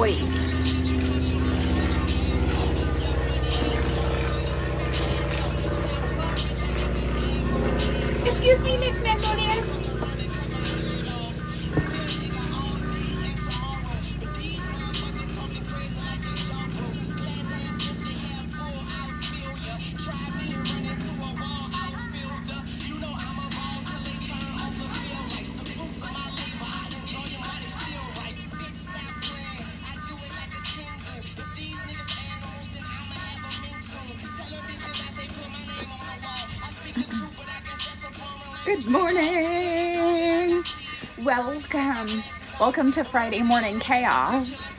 moist. Excuse me, Miss Magnolia. Good morning. Welcome to Friday Morning Chaos.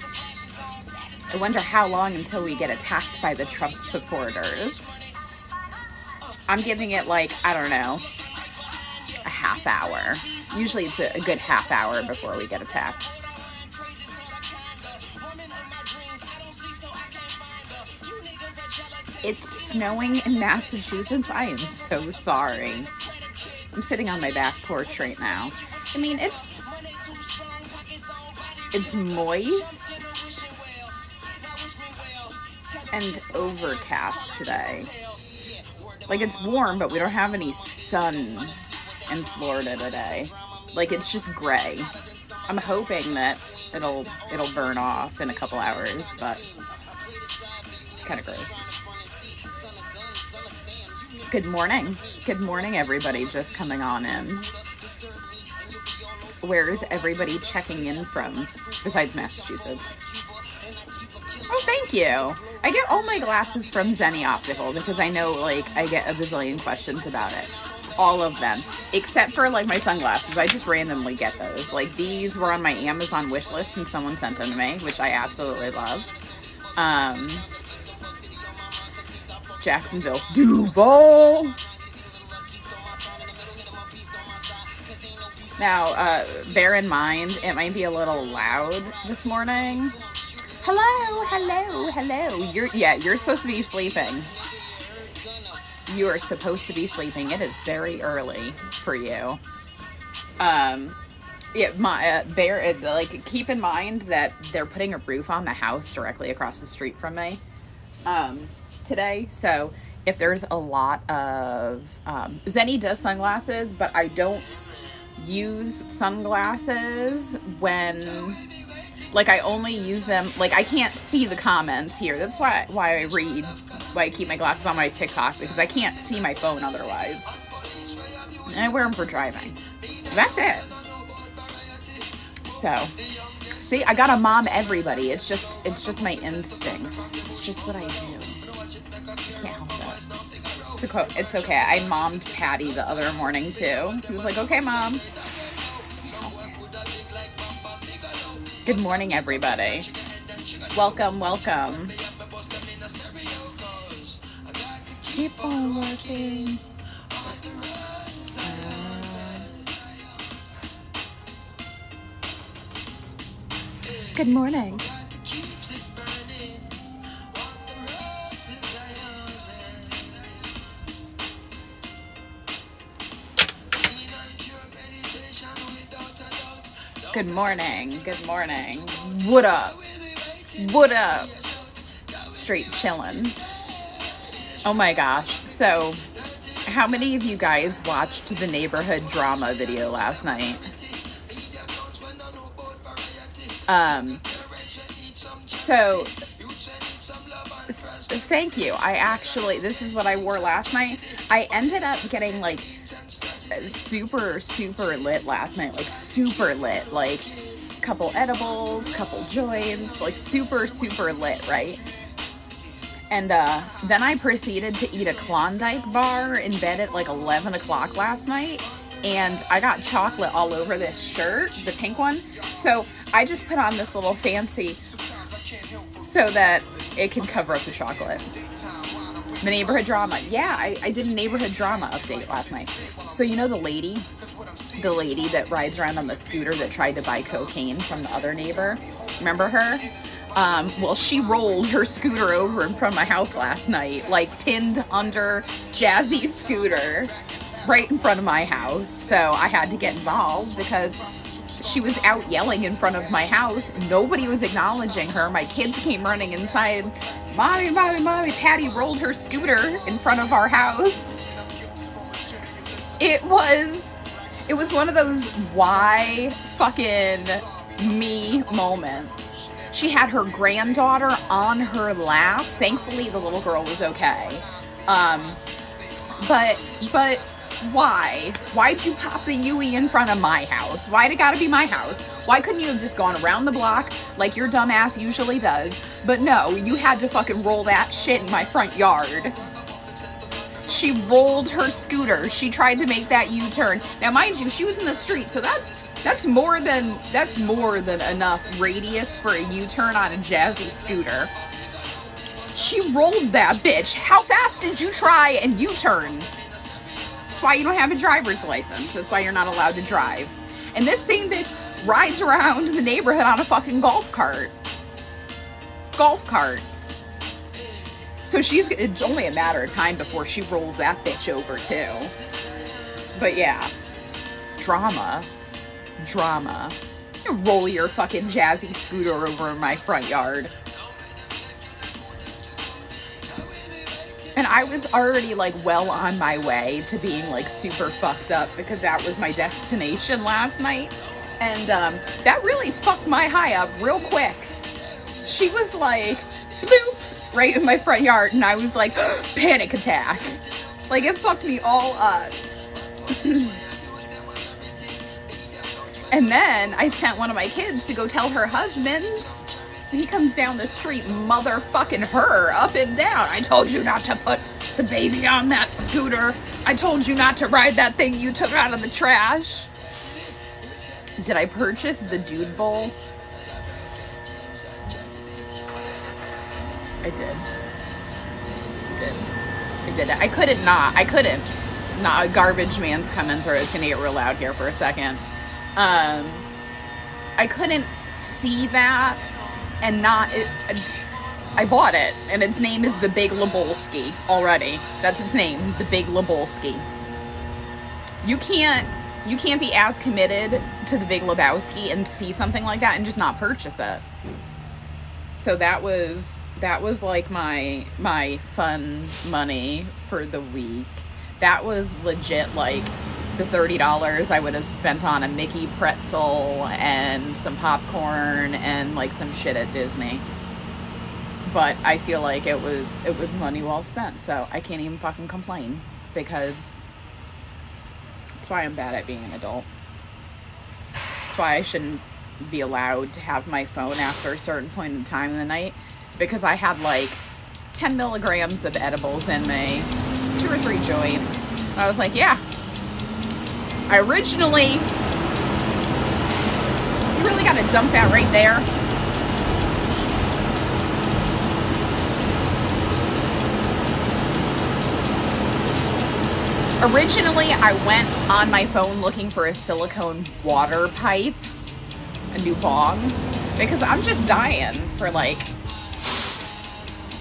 I wonder how long until we get attacked by the Trump supporters. I'm giving it like, I don't know, a half hour. Usually it's a good half hour before we get attacked. It's snowing in Massachusetts. I am so sorry. I'm sitting on my back porch right now. I mean, it's moist and overcast today. Like, it's warm, but we don't have any sun in Florida today. Like, it's just gray. I'm hoping that it'll burn off in a couple hours, but it's kind of gross. Good morning. Good morning, everybody just coming on in. Where is everybody checking in from besides Massachusetts? Oh, thank you. I get all my glasses from Zenni Optical because I know, like, I get a bazillion questions about it. All of them. Except for, like, my sunglasses. I just randomly get those. Like, these were on my Amazon wish list and someone sent them to me, which I absolutely love. Jacksonville. Duval! Now, bear in mind, it might be a little loud this morning. Hello. You're supposed to be sleeping. You are supposed to be sleeping. It is very early for you. Keep in mind that they're putting a roof on the house directly across the street from me, today. So if there's a lot of, Zenni does sunglasses, but I don't use sunglasses when, like, I only use them, like, I can't see the comments here. That's why I keep my glasses on my TikTok, because I can't see my phone otherwise. And I wear them for driving. That's it. So, see, I gotta mom everybody. It's just my instinct. It's just what I do. I can't help it. It's okay. I mommed Patty the other morning too. He was like, "Okay, Mom." Good morning, everybody. Welcome. Keep on working. Good morning. Good morning. What up? Straight chillin'. Oh my gosh. So, how many of you guys watched the neighborhood drama video last night? So, thank you. This is what I wore last night. I ended up getting, like, super lit last night, like super lit, like couple edibles, couple joints, like super lit, right? And then I proceeded to eat a Klondike bar in bed at like 11 o'clock last night, and I got chocolate all over this shirt, the pink one, so I just put on this little fancy so that it can cover up the chocolate. The neighborhood drama. Yeah, I did a neighborhood drama update last night. So you know the lady that rides around on the scooter that tried to buy cocaine from the other neighbor? Remember her? Well, she rolled her scooter over in front of my house last night, like pinned under Jazzy's scooter right in front of my house. So I had to get involved because She was out yelling in front of my house. Nobody was acknowledging her. My kids came running inside. Mommy, mommy, mommy. Patty rolled her scooter in front of our house. It was one of those why fucking me moments. She had her granddaughter on her lap. Thankfully, the little girl was okay. But why? Why'd you pop the Yui in front of my house? Why'd it gotta be my house? Why couldn't you have just gone around the block like your dumb ass usually does? But no, you had to fucking roll that shit in my front yard. She rolled her scooter. She tried to make that U-turn. Now, mind you, she was in the street, so that's more than enough radius for a U-turn on a Jazzy scooter. She rolled that bitch. How fast did you try and U-turn? That's why you don't have a driver's license. That's why you're not allowed to drive. And this same bitch rides around the neighborhood on a fucking golf cart. Golf cart. So it's only a matter of time before she rolls that bitch over too. But yeah. Drama. You roll your fucking Jazzy scooter over in my front yard. And I was already like well on my way to being like super fucked up because that was my destination last night. And that really fucked my high up real quick. She was like, bloop, right in my front yard. And I was like, panic attack. Like it fucked me all up. And then I sent one of my kids to go tell her husband. He comes down the street, motherfucking her up and down. I told you not to put the baby on that scooter. I told you not to ride that thing you took out of the trash. Did I purchase the Dude Bowl? I did. I couldn't not. A garbage man's coming through. It's gonna get real loud here for a second. I couldn't see that and not it. I bought it, and its name is The Big Lebowski already. That's its name, The Big Lebowski. You can't be as committed to The Big Lebowski and see something like that and just not purchase it. So that was like my fun money for the week. That was legit like the $30 I would have spent on a Mickey pretzel and some popcorn and like some shit at Disney. But I feel like it was money well spent, so I can't even fucking complain because that's why I'm bad at being an adult. That's why I shouldn't be allowed to have my phone after a certain point in time in the night, because I had like 10 milligrams of edibles in me, 2 or 3 joints. And I was like, yeah. You really gotta dump that right there. Originally, I went on my phone looking for a silicone water pipe, a new bong, because I'm just dying for like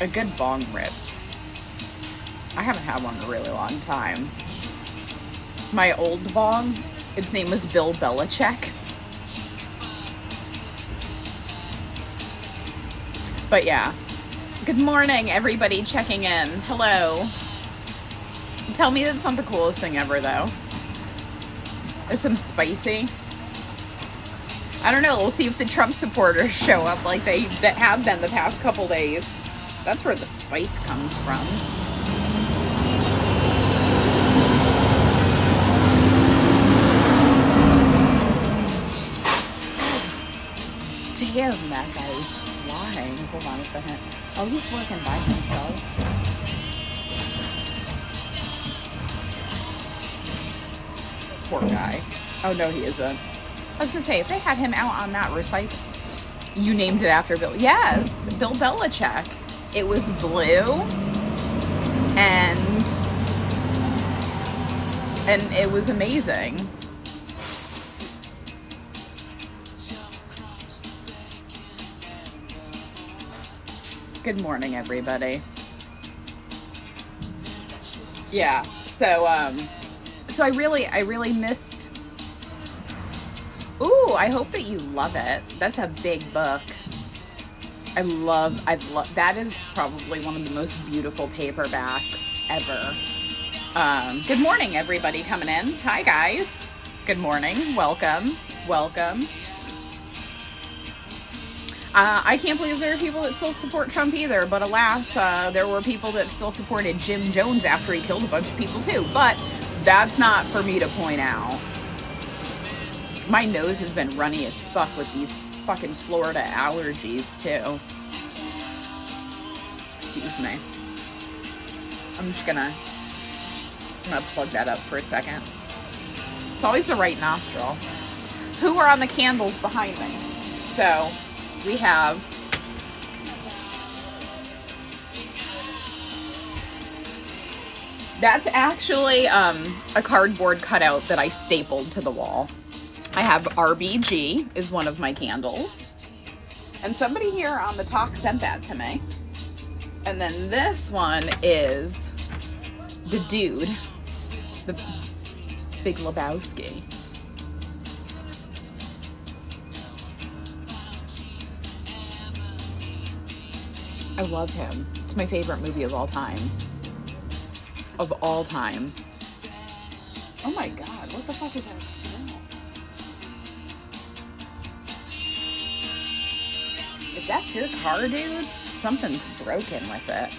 a good bong rip. I haven't had one in a really long time. My old bong, its name was Bill Belichick. But yeah. Good morning, everybody checking in. Hello. Tell me that's not the coolest thing ever, though. Is some spicy? I don't know. We'll see if the Trump supporters show up like they have been the past couple days. That's where the spice comes from. Damn, that guy's flying. Hold on a second. Oh, he's working by himself. Poor guy. Oh, no, he isn't. I was gonna say, if they had him out on that recycle... You named it after Bill... Yes, Bill Belichick. It was blue. And it was amazing. Good morning, everybody. Yeah, so I really missed Ooh, I hope that you love it. That's a big book. I love, that is probably one of the most beautiful paperbacks ever. Good morning, everybody coming in. Hi, guys. Good morning. Welcome. Welcome. I can't believe there are people that still support Trump either, but alas, there were people that still supported Jim Jones after he killed a bunch of people too, but that's not for me to point out. My nose has been runny as fuck with these fucking Florida allergies too. Excuse me. I'm gonna plug that up for a second. It's always the right nostril. Who are on the candles behind me? So we have that's actually a cardboard cutout that I stapled to the wall. I have RBG is one of my candles. And somebody here on the talk sent that to me. And then this one is the dude, the Big Lebowski. I love him. It's my favorite movie of all time. Of all time. Oh my god, what the fuck is that smell? If that's your car, dude, something's broken with it.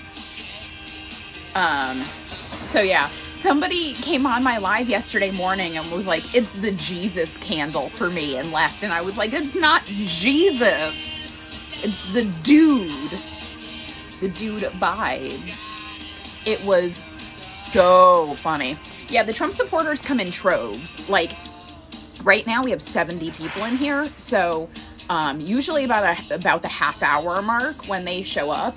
So yeah, somebody came on my live yesterday morning and was like, it's the Jesus candle for me, and left. And I was like, it's not Jesus. It's the dude. The dude vibes. It was so funny. Yeah, the Trump supporters come in troves. Like, right now we have 70 people in here. So, usually about the half hour mark when they show up,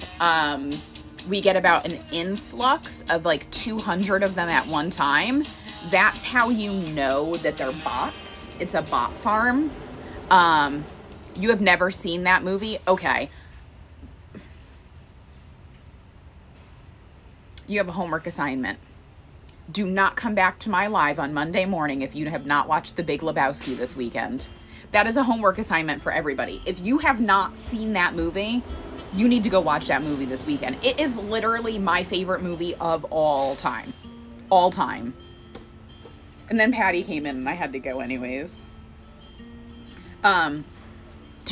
we get about an influx of like 200 of them at one time. That's how you know that they're bots. It's a bot farm. You have never seen that movie? Okay. You have a homework assignment. Do not come back to my live on Monday morning if you have not watched The Big Lebowski this weekend. That is a homework assignment for everybody. If you have not seen that movie, you need to go watch that movie this weekend. It is literally my favorite movie of all time. All time. And then Patty came in and I had to go anyways. Do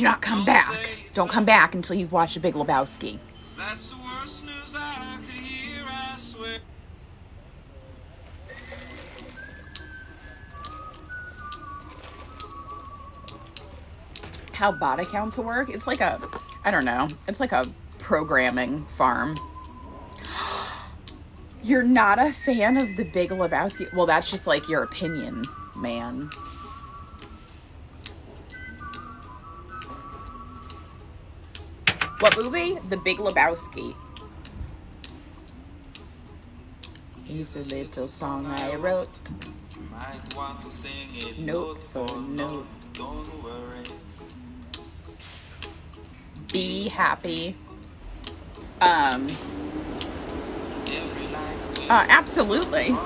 not come back. Don't come back until you've watched The Big Lebowski. That's the worst news I could hear, I swear. How bot accounts work? It's like a, I don't know. It's like a programming farm. You're not a fan of The Big Lebowski? Well, that's just like your opinion, man. What movie? The Big Lebowski. Here's a little song I wrote. Might want to sing it note for note. Don't worry. Be happy. Absolutely.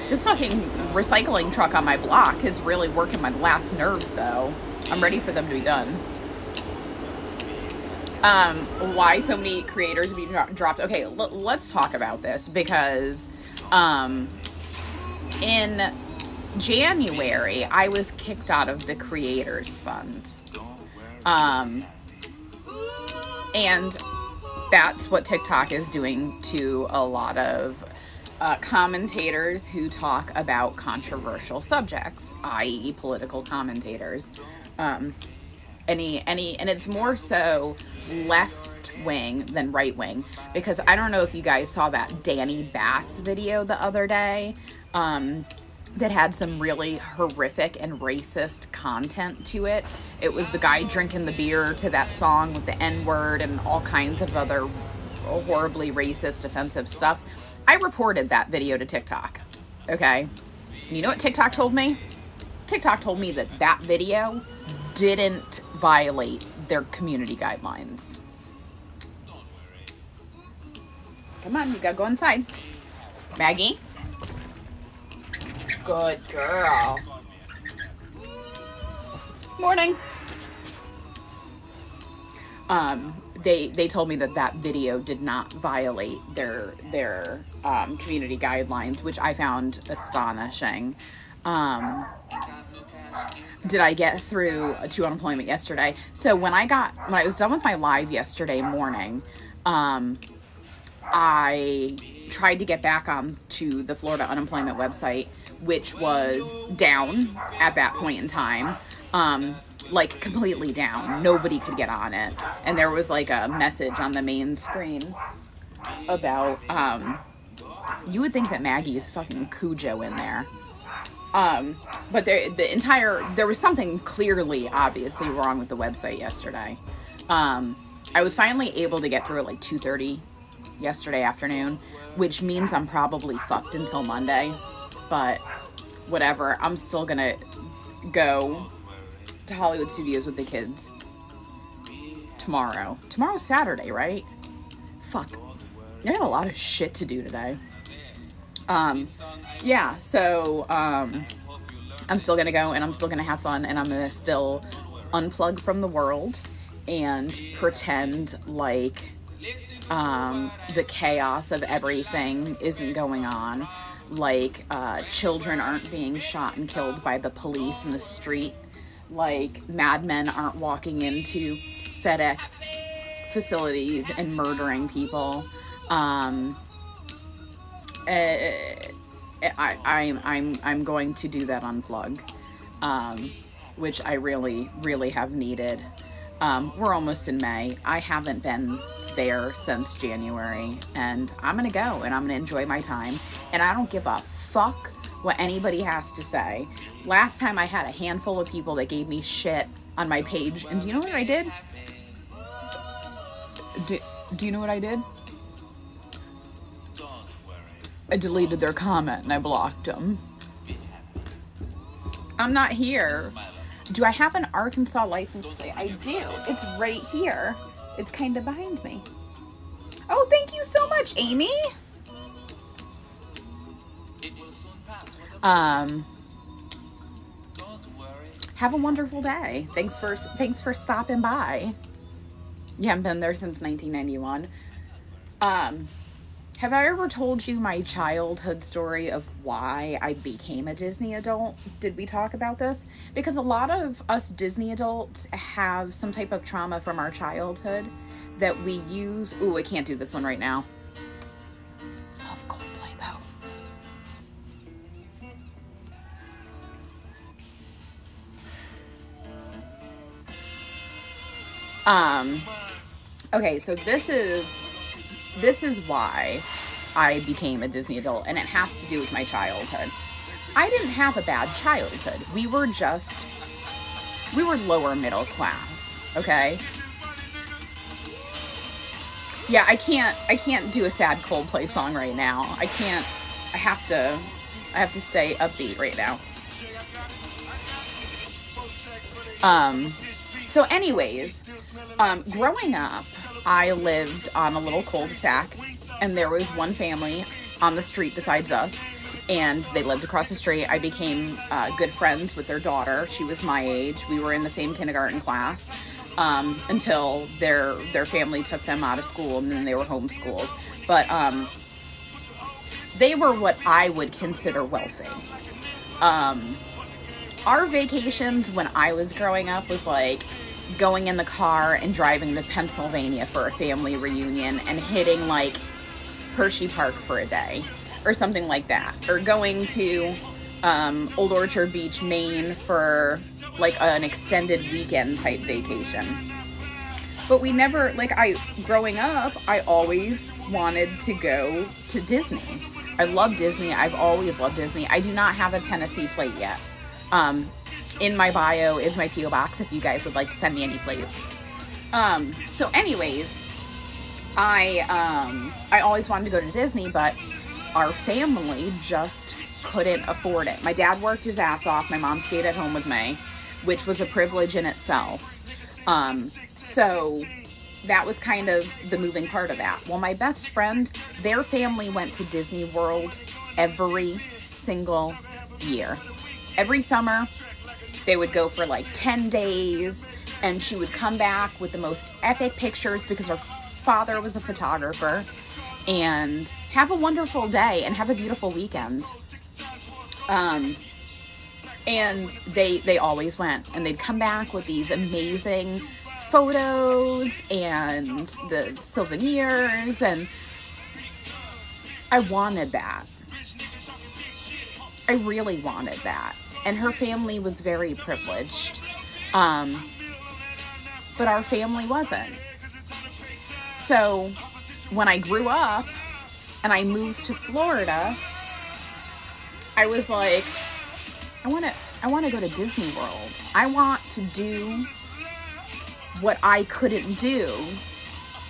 This fucking recycling truck on my block is really working my last nerve, though. I'm ready for them to be done. Why so many creators be dropped? Okay, let's talk about this because, in January, I was kicked out of the Creators Fund. And that's what TikTok is doing to a lot of commentators who talk about controversial subjects, i.e. political commentators. And it's more so left-wing than right-wing, because I don't know if you guys saw that Danny Bass video the other day, that had some really horrific and racist content to it. It was the guy drinking the beer to that song with the N-word and all kinds of other horribly racist, offensive stuff. I reported that video to TikTok, okay? You know what TikTok told me? TikTok told me that that video didn't violate their community guidelines. Come on, you gotta go inside. Maggie? Good girl. Morning. They told me that video did not violate their community guidelines, which I found astonishing. Did I get through to unemployment yesterday? So when I was done with my live yesterday morning, I tried to get back on to the Florida unemployment website, which was down at that point in time. Like completely down. Nobody could get on it. And there was like a message on the main screen about, you would think that Maggie is fucking Cujo in there. But there was something clearly, obviously wrong with the website yesterday. I was finally able to get through at like 2:30 yesterday afternoon, which means I'm probably fucked until Monday, but whatever. I'm still gonna go to Hollywood Studios with the kids tomorrow. Tomorrow's Saturday, right? Fuck. I got a lot of shit to do today. Yeah, so, I'm still gonna go and I'm still gonna have fun and I'm gonna still unplug from the world and pretend like, the chaos of everything isn't going on. Like, children aren't being shot and killed by the police in the street. Like, madmen aren't walking into FedEx facilities and murdering people. I'm going to do that unplug, which I really, really have needed. We're almost in May. I haven't been there since January, and I'm gonna go and I'm gonna enjoy my time, and I don't give a fuck what anybody has to say. Last time I had a handful of people that gave me shit on my page, and do you know what I did? Do you know what I did? I deleted their comment and I blocked them. I'm not here. Do I have an Arkansas license plate? I do. It's right here. It's kind of behind me. Oh, thank you so much, Amy. Have a wonderful day. Thanks for stopping by. You haven't been there since 1991. Have I ever told you my childhood story of why I became a Disney adult? Did we talk about this? Because a lot of us Disney adults have some type of trauma from our childhood that we use. Ooh, I can't do this one right now. Love Coldplay though. Okay, so this is why I became a Disney adult, and it has to do with my childhood. I didn't have a bad childhood. We were lower middle class, okay? Yeah, I can't do a sad Coldplay song right now. I have to stay upbeat right now. So anyways, growing up, I lived on a little cul-de-sac, and there was one family on the street besides us, and they lived across the street. I became good friends with their daughter. She was my age. We were in the same kindergarten class until their family took them out of school, and then they were homeschooled. But they were what I would consider wealthy. Our vacations when I was growing up was like going in the car and driving to Pennsylvania for a family reunion and hitting like Hershey Park for a day or something like that, or going to Old Orchard Beach, Maine for like an extended weekend type vacation. But we never, growing up, I always wanted to go to Disney. I love Disney. I've always loved Disney. I do not have a Tennessee plate yet. In my bio is my P.O. box if you guys would like to send me any plates. So anyways, I always wanted to go to Disney, but our family just couldn't afford it. My dad worked his ass off. My mom stayed at home with me, which was a privilege in itself. So that was kind of the moving part of that. Well, my best friend, their family went to Disney World every single year. Every summer, They would go for like 10 days, and she would come back with the most epic pictures because her father was a photographer, and have a wonderful day and have a beautiful weekend. And they always went, and they'd come back with these amazing photos and the souvenirs, and I wanted that. I really wanted that. And her family was very privileged. But our family wasn't. So when I grew up and I moved to Florida, I was like, I want to go to Disney World. I want to do what I couldn't do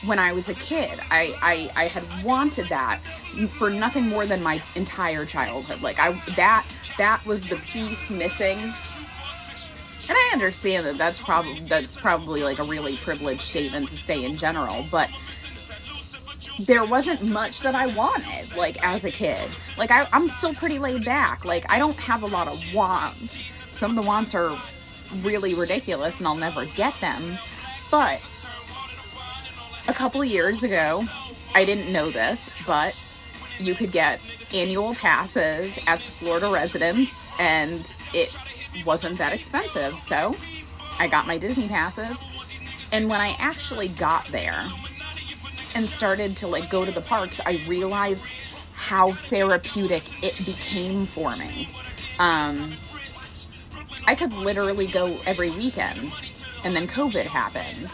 when I was a kid. I had wanted that for nothing more than my entire childhood. Like that was the piece missing. And I understand that that's probably like a really privileged statement to say in general, but there wasn't much that I wanted, like, as a kid. Like, I'm still pretty laid back. Like, I don't have a lot of wants. Some of the wants are really ridiculous, and I'll never get them. But a couple of years ago, I didn't know this, but you could get annual passes as Florida residents, and it wasn't that expensive. So I got my Disney passes, and when I actually got there and started to like go to the parks, I realized how therapeutic it became for me. I could literally go every weekend, and then COVID happened.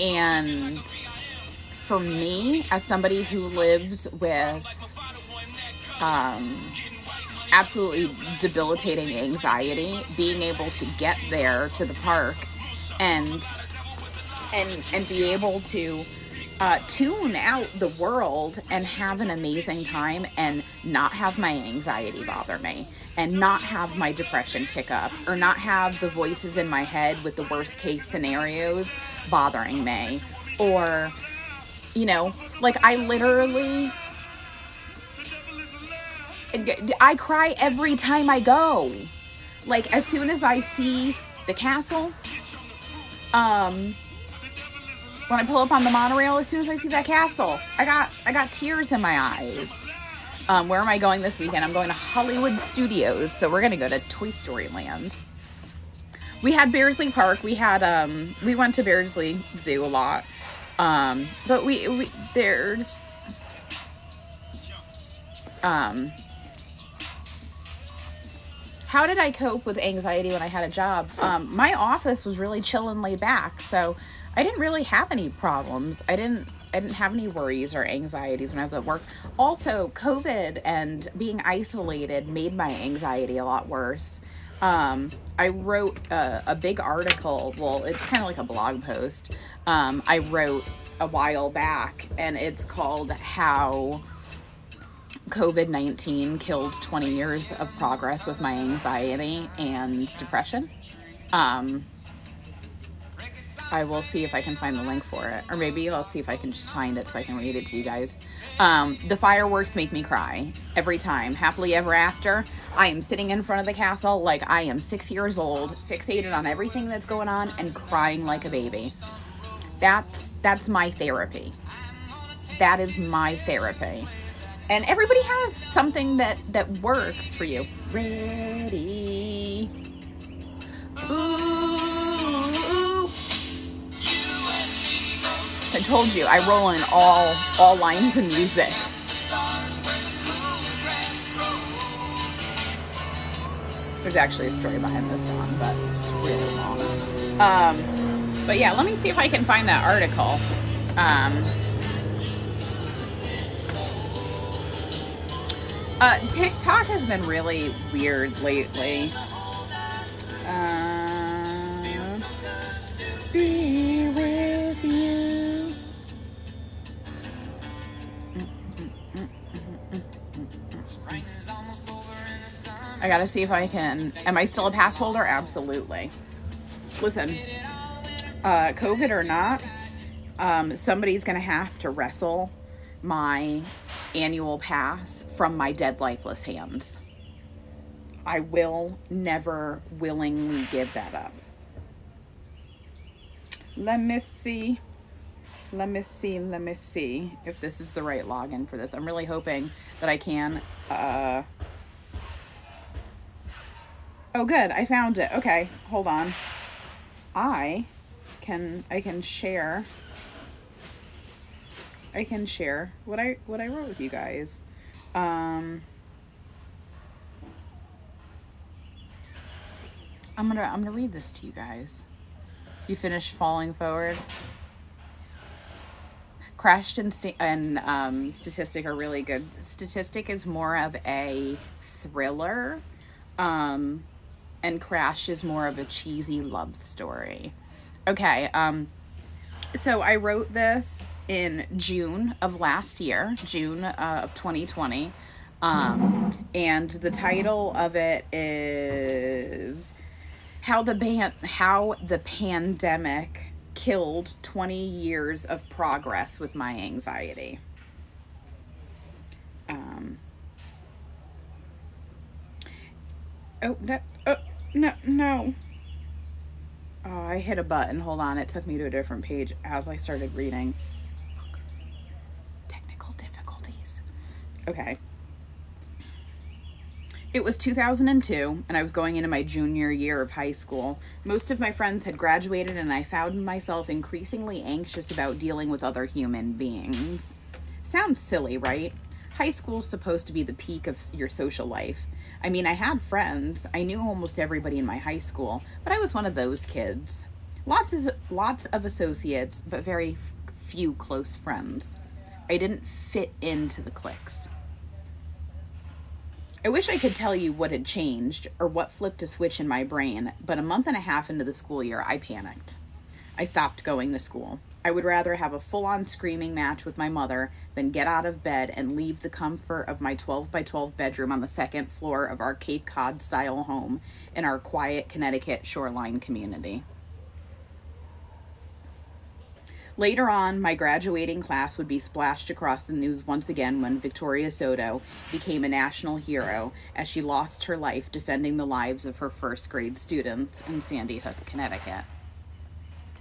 And for me, as somebody who lives with absolutely debilitating anxiety, being able to get there to the park and be able to tune out the world and have an amazing time and not have my anxiety bother me, and not have my depression pick up, or not have the voices in my head with the worst case scenarios bothering me. Or, you know, like I cry every time I go. Like, as soon as I see the castle, when I pull up on the monorail, as soon as I see that castle, I got tears in my eyes. Where am I going this weekend? I'm going to Hollywood Studios, so we're going to go to Toy Story Land. We had Beardsley Park. We went to Beardsley Zoo a lot. But there's, how did I cope with anxiety when I had a job? My office was really chill and laid back, so I didn't really have any problems. I didn't have any worries or anxieties when I was at work. Also, COVID and being isolated made my anxiety a lot worse. I wrote a big article. Well, it's kind of like a blog post. I wrote a while back, and it's called How COVID-19 Killed 20 Years of Progress with My Anxiety and Depression. I will see if I can find the link for it. Or maybe I'll see if I can just find it so I can read it to you guys. The fireworks make me cry every time. Happily Ever After, I am sitting in front of the castle like I am 6 years old, fixated on everything that's going on and crying like a baby. That's my therapy. That is my therapy. And everybody has something that works for you. Ready. Ooh. I told you, I roll in all lines of music. There's actually a story behind this song, but it's really long. But yeah, let me see if I can find that article. TikTok has been really weird lately. Be with you. I gotta see if I can. Am I still a pass holder? Absolutely. Listen, COVID or not, somebody's gonna have to wrestle my annual pass from my dead, lifeless hands. I will never willingly give that up. Let me see if this is the right login for this. I'm really hoping that I can. Oh, good. I found it. Okay, hold on. I can share. I can share what I wrote with you guys. I'm gonna read this to you guys. You finished Falling Forward? Crashed and Statistic are really good. Statistic is more of a thriller, and Crash is more of a cheesy love story. Okay, so I wrote this in June of last year, June of 2020, and the title of it is How the Pandemic Killed 20 Years of Progress with My Anxiety. No. Oh, I hit a button. Hold on. It took me to a different page as I started reading. Technical difficulties. Okay. It was 2002, and I was going into my junior year of high school. Most of my friends had graduated, and I found myself increasingly anxious about dealing with other human beings. Sounds silly, right? High school's supposed to be the peak of your social life. I mean, I had friends. I knew almost everybody in my high school, but I was one of those kids. Lots of associates, but very few close friends. I didn't fit into the cliques. I wish I could tell you what had changed or what flipped a switch in my brain, but a month and a half into the school year, I panicked. I stopped going to school. I would rather have a full-on screaming match with my mother than get out of bed and leave the comfort of my 12 by 12 bedroom on the second floor of our Cape Cod-style home in our quiet Connecticut shoreline community. Later on, my graduating class would be splashed across the news once again when Victoria Soto became a national hero as she lost her life defending the lives of her first grade students in Sandy Hook, Connecticut.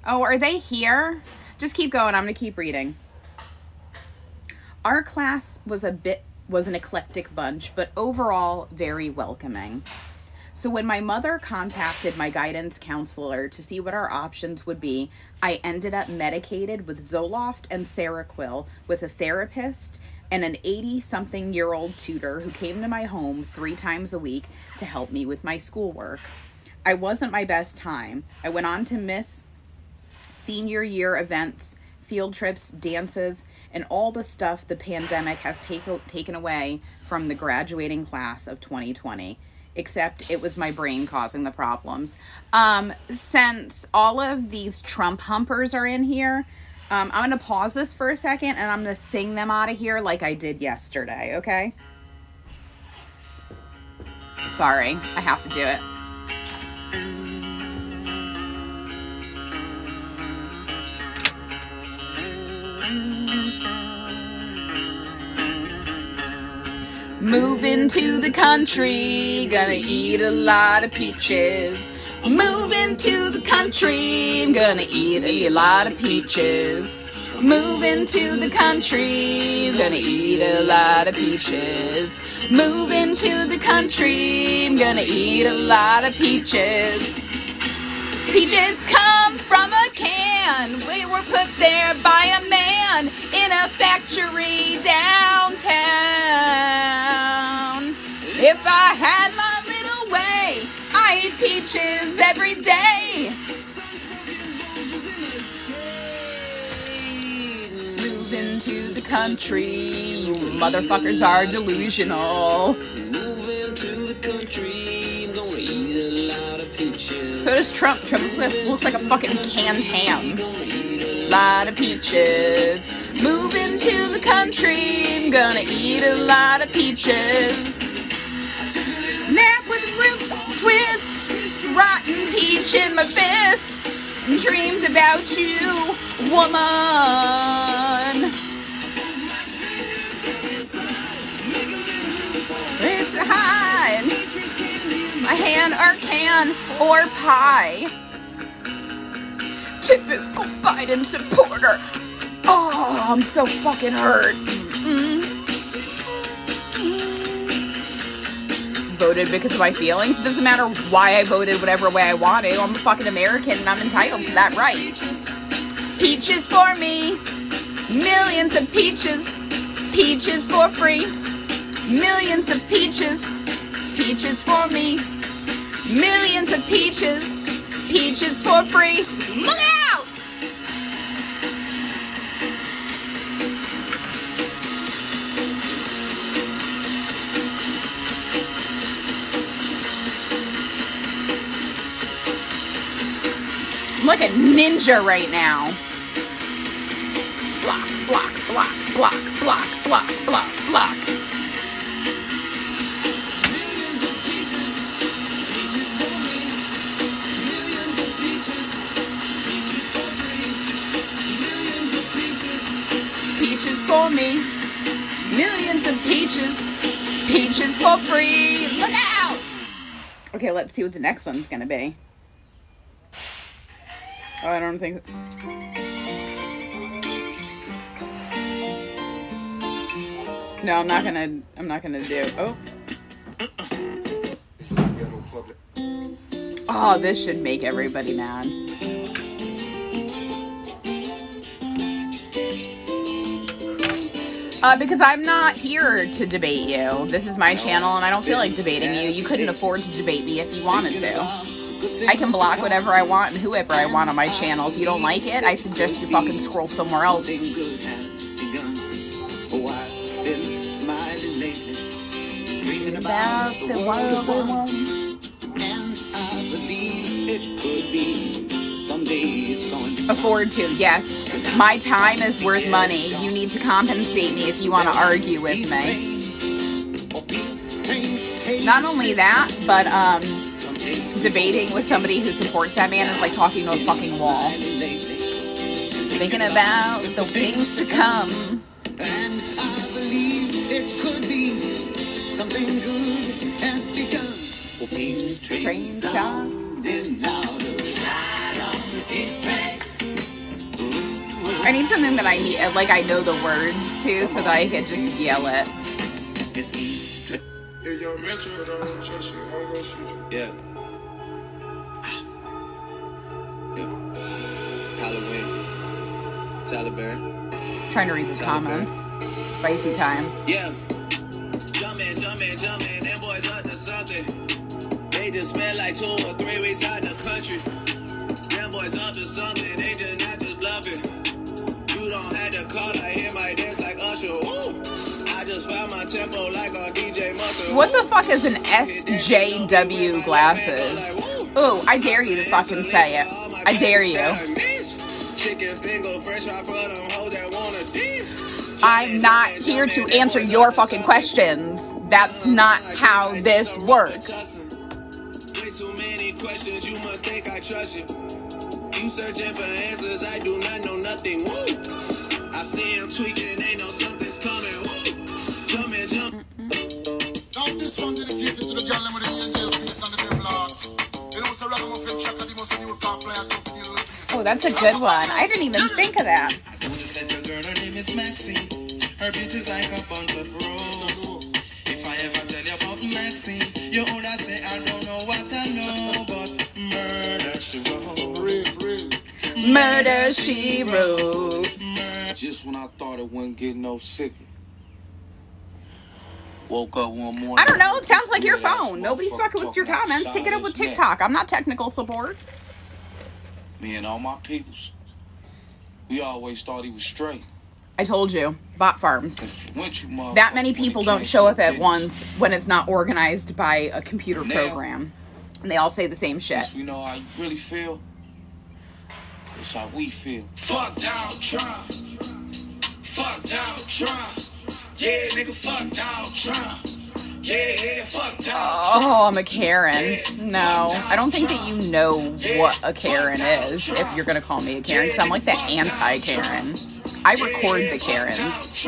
Oh, are they here? Just keep going. I'm going to keep reading. Our class was an eclectic bunch, but overall very welcoming. So when my mother contacted my guidance counselor to see what our options would be, I ended up medicated with Zoloft and Seroquel with a therapist and an 80-something-year-old tutor who came to my home 3 times a week to help me with my schoolwork. I wasn't my best time. I went on to miss senior year events, field trips, dances, and all the stuff the pandemic has taken away from the graduating class of 2020. Except it was my brain causing the problems. Since all of these Trump humpers are in here, I'm going to pause this for a second and I'm going to sing them out of here like I did yesterday, okay? Sorry, I have to do it. Moving to the country, gonna eat a lot of peaches. Moving to the country, I'm gonna eat a lot of peaches. Moving to the country, I'm gonna eat a lot of peaches. Moving to the country, I'm gonna eat a lot of peaches. Peaches come from a can. We were put there by a man in a factory downtown. If I had my little way, I eat peaches every day. Moving to the country, you motherfuckers are delusional. Moving to the country, I'm gonna eat a lot of peaches. So does Trump. Trump looks like a fucking canned ham. Lot of peaches. Moving to the country, I'm gonna eat a lot of peaches. Nap with roots twist, rotten peach in my fist, and dreamed about you, woman. It's high. a hand or can or pie. Typical Biden supporter. Oh, I'm so fucking hurt. Voted because of my feelings. It doesn't matter why I voted whatever way I want to. I'm a fucking American and I'm entitled to that right. Peaches for me. Millions of peaches. Peaches for free. Millions of peaches. Peaches for me. Millions of peaches. Peaches for free. Look out! I'm like a ninja right now. Block, block, block, block, block, block, block, block. Peaches for me. Millions of peaches. Peaches for free. Look out! Okay, let's see what the next one's gonna be. Oh, I don't think... No, I'm not gonna do... Oh. Oh, this should make everybody mad. Because I'm not here to debate you. This is my channel and I don't feel like debating you. You couldn't afford to debate me if you wanted to. I can block whatever I want and whoever I want on my channel. If you don't like it, I suggest you fucking scroll somewhere else. About the world we want. Afford to, yes. My time is worth money. You need to compensate me if you want to argue with me. Not only that, but debating with somebody who supports that man is like talking to a fucking wall. Thinking about the things to come. And I believe it could be something good has begun. Train sounding louder. I need something that I need, like I know the words to, so that I can just yell it. Yeah. Halloween. Taliban. Trying to read the comments. Spicy time. Yeah. Jumpin', them boys up to something. They just spent like 2 or 3 weeks out the country. Them boys up to something, they just not just bluffing. You don't have to call, I hear my dance like Usher. Ooh. I just found my tempo like on DJ Mustard. What the fuck is an SJW glasses? Ooh, I dare you to fucking say it. I dare you. I'm not here to answer your fucking questions. That's not how this works. Way too many questions, you must think I trust you. You searching for answers, I do not know nothing. Woo! I see him tweaking, they know something's coming. Woo! Jump. Now this one dedicated to the girl with the angel face and the devil heart. You know, so ragamuffin checker, the most new car players come to deal with this. Oh, that's a good one. I didn't even think of that. I noticed that the girl, her name is Maxine. Her bitch is like a bunch of roses. If I ever tell you about Maxine, you would say I don't know what I know, but murder she wrote. Real. Murder she wrote. Just when I thought it wouldn't get no sicker. Woke up one morning. I don't know. It sounds like your phone. Nobody's fucking with your comments. Take it up with TikTok. I'm not technical support. Me and all my peoples, we always thought he was straight. I told you. Bot farms. That many people don't show up at once when it's not organized by a computer program. And they all say the same shit. Since we know how you really feel, it's how we feel. Fuck Donald Trump. Fuck Donald Trump. Yeah, nigga, fuck Donald Trump. Yeah, fuck Donald Trump. Oh, I'm a Karen. No, I don't think that you know what a Karen is if you're going to call me a Karen, because I'm like the anti-Karen. I record the Karens.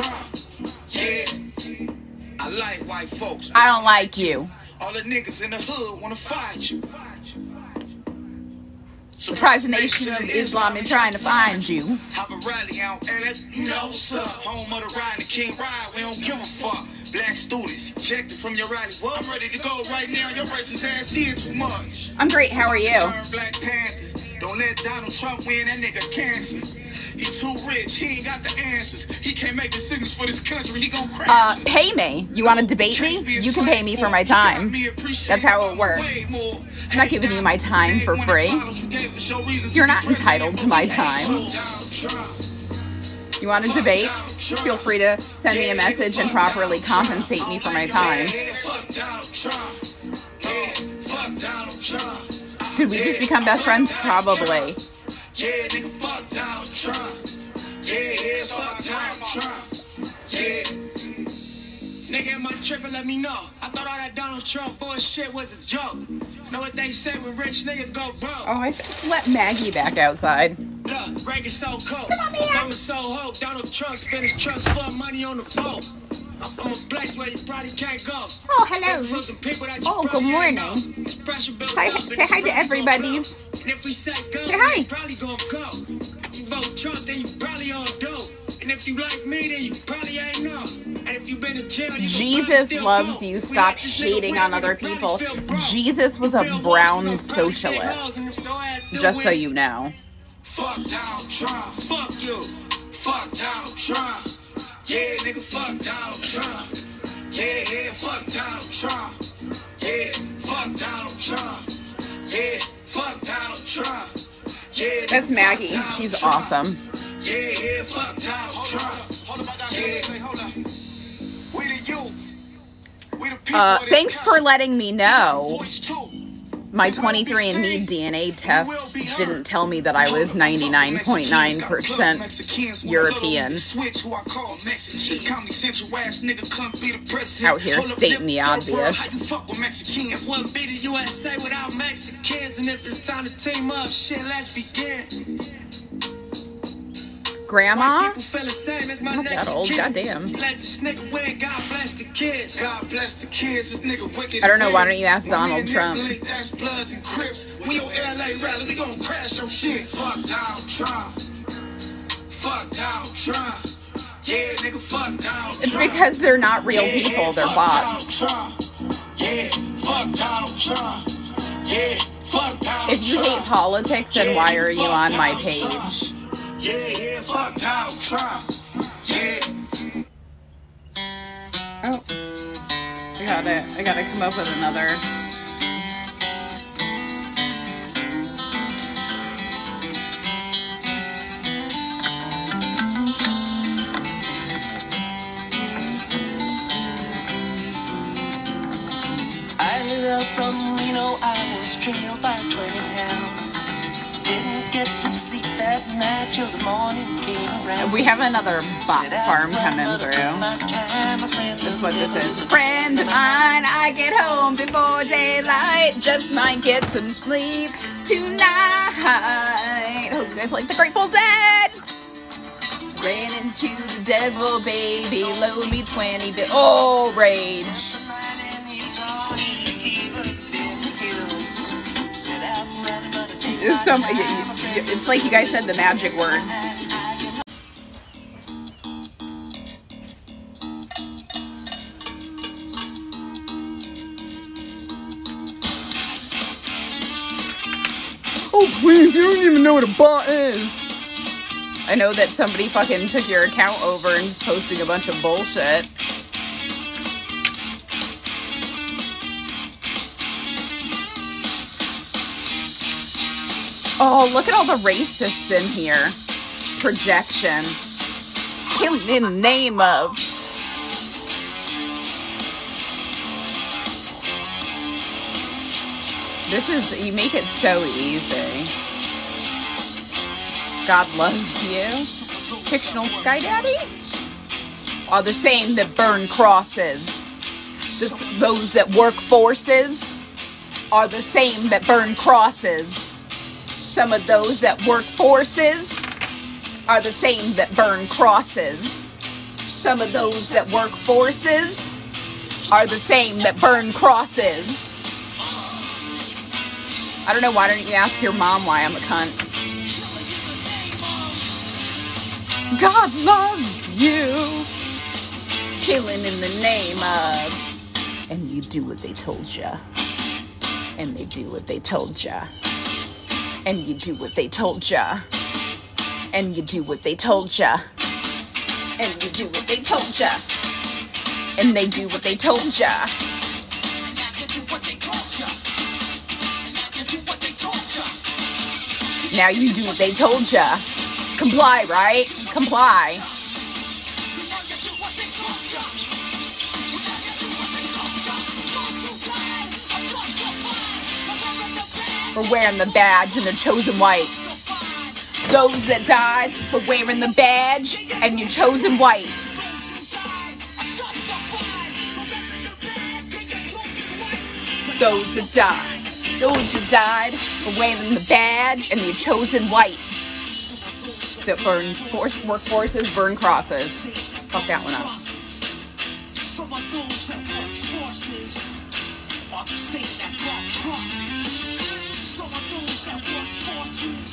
Yeah, I like white folks. I don't like you. All the niggas in the hood wanna fight you. Surprise the Nation of Islam and trying to find you. Have a rally out LA, no sir. Home of the ride, the King ride, we don't give a fuck. Black students ejected from your rally. Well, I'm ready to go right now. Your racist ass did too much. I'm great. How are you? Black Panther. Don't let Donald Trump win. That nigga cancer. He too rich. He ain't got the answers. He can't make decisions for this country. He gon' crash. Pay me. You want to debate me? You can pay me for my time. That's how it works. I'm not giving you my time for free. You're not entitled to my time. You want to debate? Feel free to send me a message and properly compensate me for my time. Did we just become best friends? Probably. Yeah, nigga, fuck Donald Trump. Yeah, fuck Donald Trump. Yeah. Nigga, in my trip and let me know. I thought all that Donald Trump bullshit was a joke. Know what they say when rich niggas go broke? Oh, I let Maggie back outside. Look, Reagan's so cold. I'm so hope. Donald Trump spent his trust fund money on the vote. I'm a place where you probably can't go. Oh, hello. Oh, good morning. Hi, say hi to everybody. Say hi. Probably gonna go. You vote Trump, then you probably on dope. And if you like me, then you probably ain't know. And if you been in jail, Jesus loves you. Stop hating on other people. Jesus was a brown socialist. Just so you know. Fuck Donald Trump. Fuck you. Fuck Donald Trump. Yeah, nigga, fuck Donald Trump. Yeah, fuck Donald Trump. Yeah, fuck Donald Trump. Yeah, fuck Donald Trump. Yeah, that's Maggie. She's awesome. Yeah, fuck Donald Trump. Hold up, I got something to say. Hold up. We the youth. We the people. Thanks for letting me know. My 23andMe DNA test didn't tell me that I was 99.9% European. Out here stating the obvious. Wouldn't be the USA without Mexicans, and if it's time to team up, shit, let's begin. Grandma? Not that old, goddamn. I don't know, why don't you ask Donald Trump? It's because they're not real people, they're bots. If you hate politics, then why are you on my page? Yeah, fuck Donald Trump. Yeah. Oh. I gotta come up with another. I lit up from Reno, I was trailed by 20 hounds. Didn't get to sleep that night till the morning came around. We have another bot farm coming through. That's what this is. Friend of mine, I get home before daylight. Just might get some sleep tonight. Hope you guys like the Grateful Dead. Ran into the devil, baby. Load me 20 bit. Oh, rage. It's like you guys said the magic word. Oh, please, you don't even know what a bot is. I know that somebody fucking took your account over and is posting a bunch of bullshit. Oh, look at all the racists in here. Projection. Killing in the name of. This is, you make it so easy. God loves you. Fictional Sky Daddy? Are the same that burn crosses. Those that work forces are the same that burn crosses. Some of those that work forces are the same that burn crosses. Some of those that work forces are the same that burn crosses. I don't know, why don't you ask your mom why I'm a cunt? God loves you. Killing in the name of. And you do what they told ya. And they do what they told ya. And you do what they told ya. And you do what they told ya. And you do what they told ya. And they do what they told ya. Now you do what they told ya. Comply, right? Comply. For wearing the badge and the chosen white. Those that died for wearing the badge and your chosen white. Those that died. Those that died for wearing the badge and your chosen white. That burn workforces, burn crosses. Fuck that one up. Some of those that work forces are the same that burn crosses. Some of those that work forces.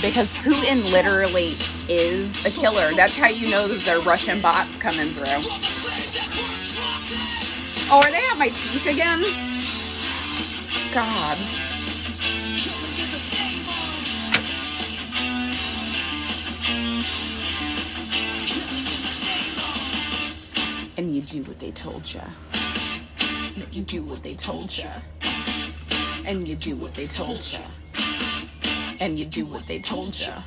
Because Putin literally is a killer. That's how you know that there are Russian bots coming through. Oh, are they at my teeth again? God. And you do what they told ya. You do what they told ya. And you do what they told ya. And you do what they told ya.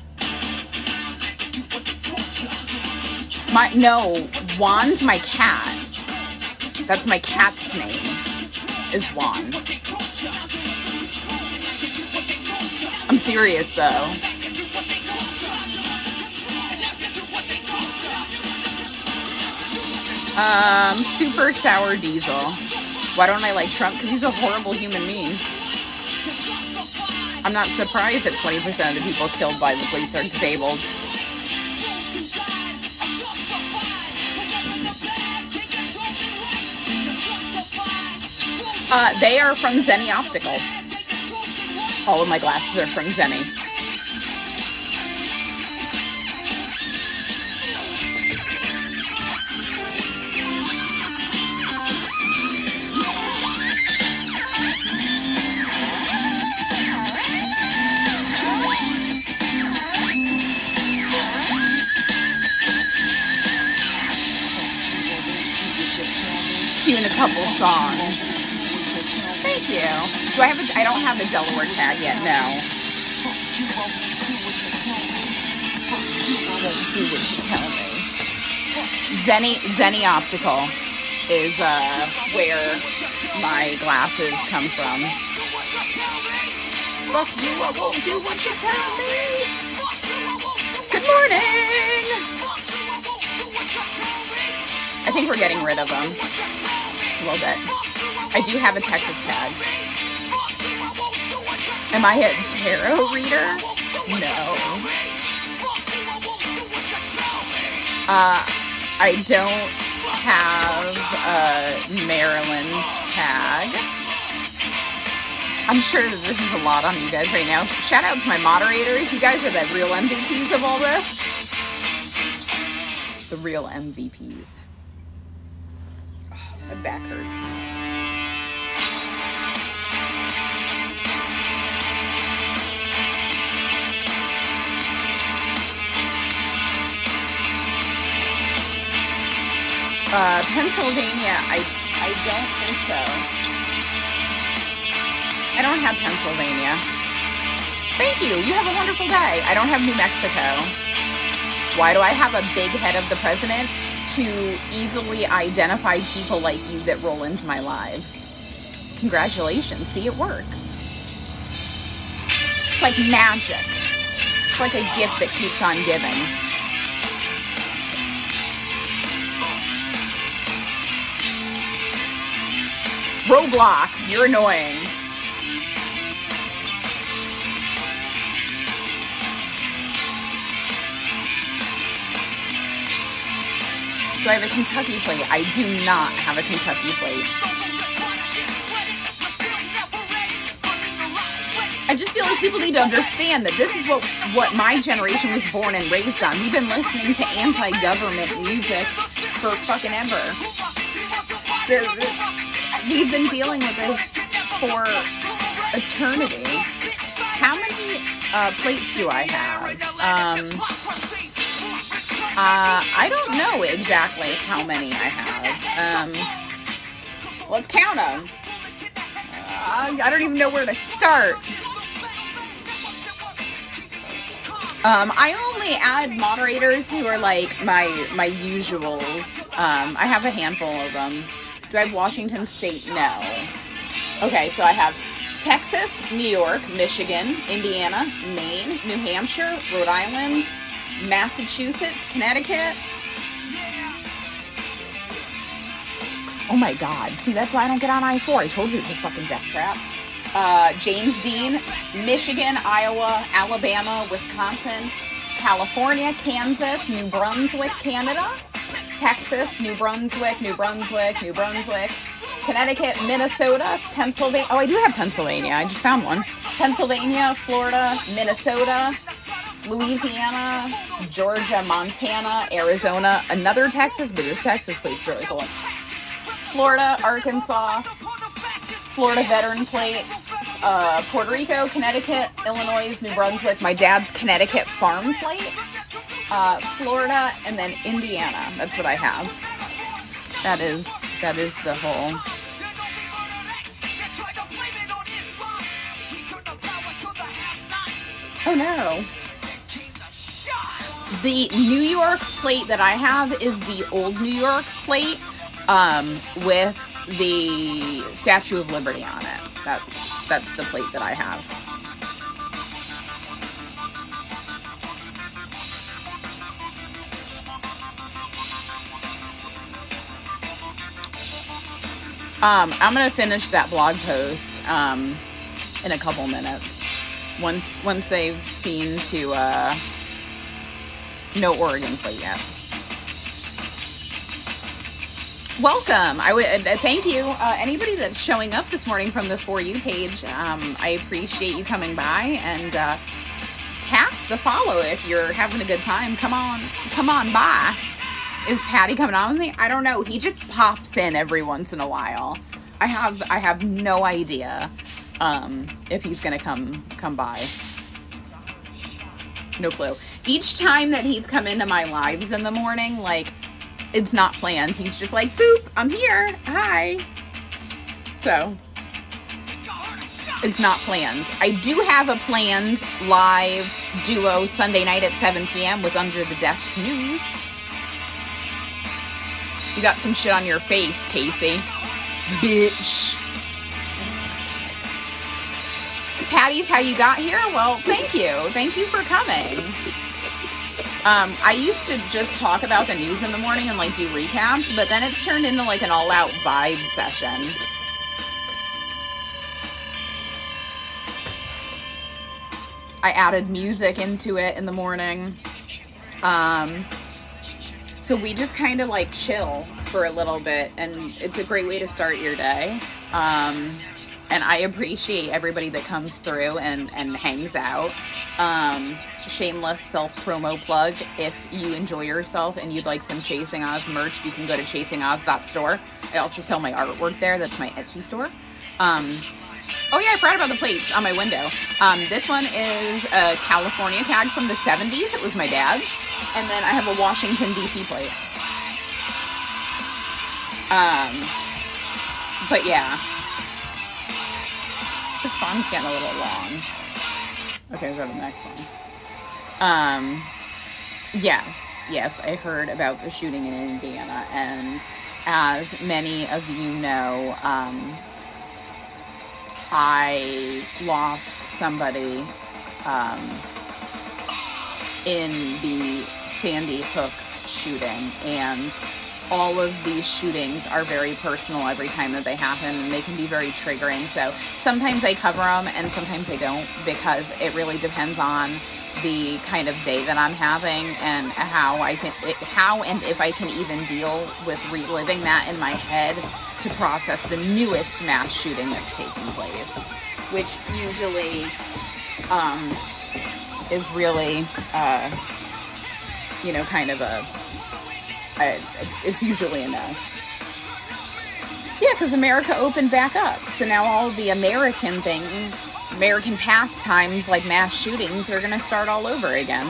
No, Juan's my cat. That's my cat's name, is Juan. I'm serious though. Super sour diesel. Why don't I like Trump? Because he's a horrible human being. I'm not surprised that 20% of the people killed by the police are disabled. They are from Zenny Optical. All of my glasses are from Zenny. Cueing a couple songs. Thank you. I don't have a Delaware tag yet, no. Do what you tell me. Zenny Optical is where my glasses come from. Fuck you, I won't do what you tell me. Good morning. I think we're getting rid of them. A little bit. I do have a Texas tag. Am I a tarot reader? No. I don't have a Maryland tag. I'm sure that this is a lot on you guys right now. Shout out to my moderators. You guys are the real MVPs of all this. The real MVPs. Oh, my back hurts. Pennsylvania, I don't think so. I don't have Pennsylvania. Thank you. You have a wonderful day. I don't have New Mexico. Why do I have a big head of the president? To easily identify people like you that roll into my lives. Congratulations. See, it works. It's like magic. It's like a gift that keeps on giving. Roblox, you're annoying. Do I have a Kentucky plate? I do not have a Kentucky plate. I just feel like people need to understand that this is what my generation was born and raised on. We've been listening to anti-government music for fucking ever. We've been dealing with this for eternity. How many plates do I have? I don't know exactly how many I have. Let's count them. I don't even know where to start. I only add moderators who are like my usuals. I have a handful of them. Do I have Washington State? No. Okay, so I have Texas, New York, Michigan, Indiana, Maine, New Hampshire, Rhode Island, Massachusetts, Connecticut. Oh my God. See, that's why I don't get on I-4. I told you it's a fucking death trap. James Dean, Michigan, Iowa, Alabama, Wisconsin, California, Kansas, New Brunswick, Canada, Texas, New Brunswick, Connecticut, Minnesota, Pennsylvania. Oh, I do have Pennsylvania. I just found one. Pennsylvania, Florida, Minnesota, Louisiana, Georgia, Montana, Arizona, another Texas, but this Texas plate's really cool. Florida, Arkansas, Florida veteran plate, Puerto Rico, Connecticut, Illinois, New Brunswick, my dad's Connecticut farm plate, Florida, and then Indiana. That's what I have. That is the whole. Oh no. The New York plate that I have is the old New York plate, with the Statue of Liberty on it. That's the plate that I have. I'm gonna finish that blog post in a couple minutes. Once they've seen to no Oregon plate yet. Welcome. I would thank you. Anybody that's showing up this morning from the For You page, I appreciate you coming by, and tap the follow if you're having a good time. Come on by. Is Patty coming on with me? I don't know. He just pops in every once in a while. I have no idea if he's gonna come by. No clue. Each time that he's come into my lives in the morning, like, it's not planned. He's just like, boop, I'm here. Hi. So, it's not planned. I do have a planned live duo Sunday night at 7 p.m. with Under the Desk News. You got some shit on your face, Casey. Bitch. Patty's how you got here? Well, thank you. Thank you for coming. I used to just talk about the news in the morning and like do recaps, but then it's turned into like an all-out vibe session. I added music into it in the morning. So we just kind of like chill for a little bit, and it's a great way to start your day. And I appreciate everybody that comes through and hangs out. Shameless self-promo plug. If you enjoy yourself and you'd like some Chasing Oz merch, you can go to chasingoz.store. I also sell my artwork there. That's my Etsy store. Oh yeah, I forgot about the plates on my window. This one is a California tag from the 70s. It was my dad's. And then I have a Washington, D.C. plate. But yeah. This song's getting a little long. Okay, we'll go to the next one. Yes, I heard about the shooting in Indiana, and as many of you know, I lost somebody in the Sandy Hook shooting, and all of these shootings are very personal every time that they happen, and they can be very triggering. So sometimes I cover them and sometimes I don't, because it really depends on the kind of day that I'm having and how and if I can even deal with reliving that in my head to process the newest mass shooting that's taking place, which usually is really kind of it's usually enough. Yeah, because America opened back up. So now all the American pastimes like mass shootings are going to start all over again.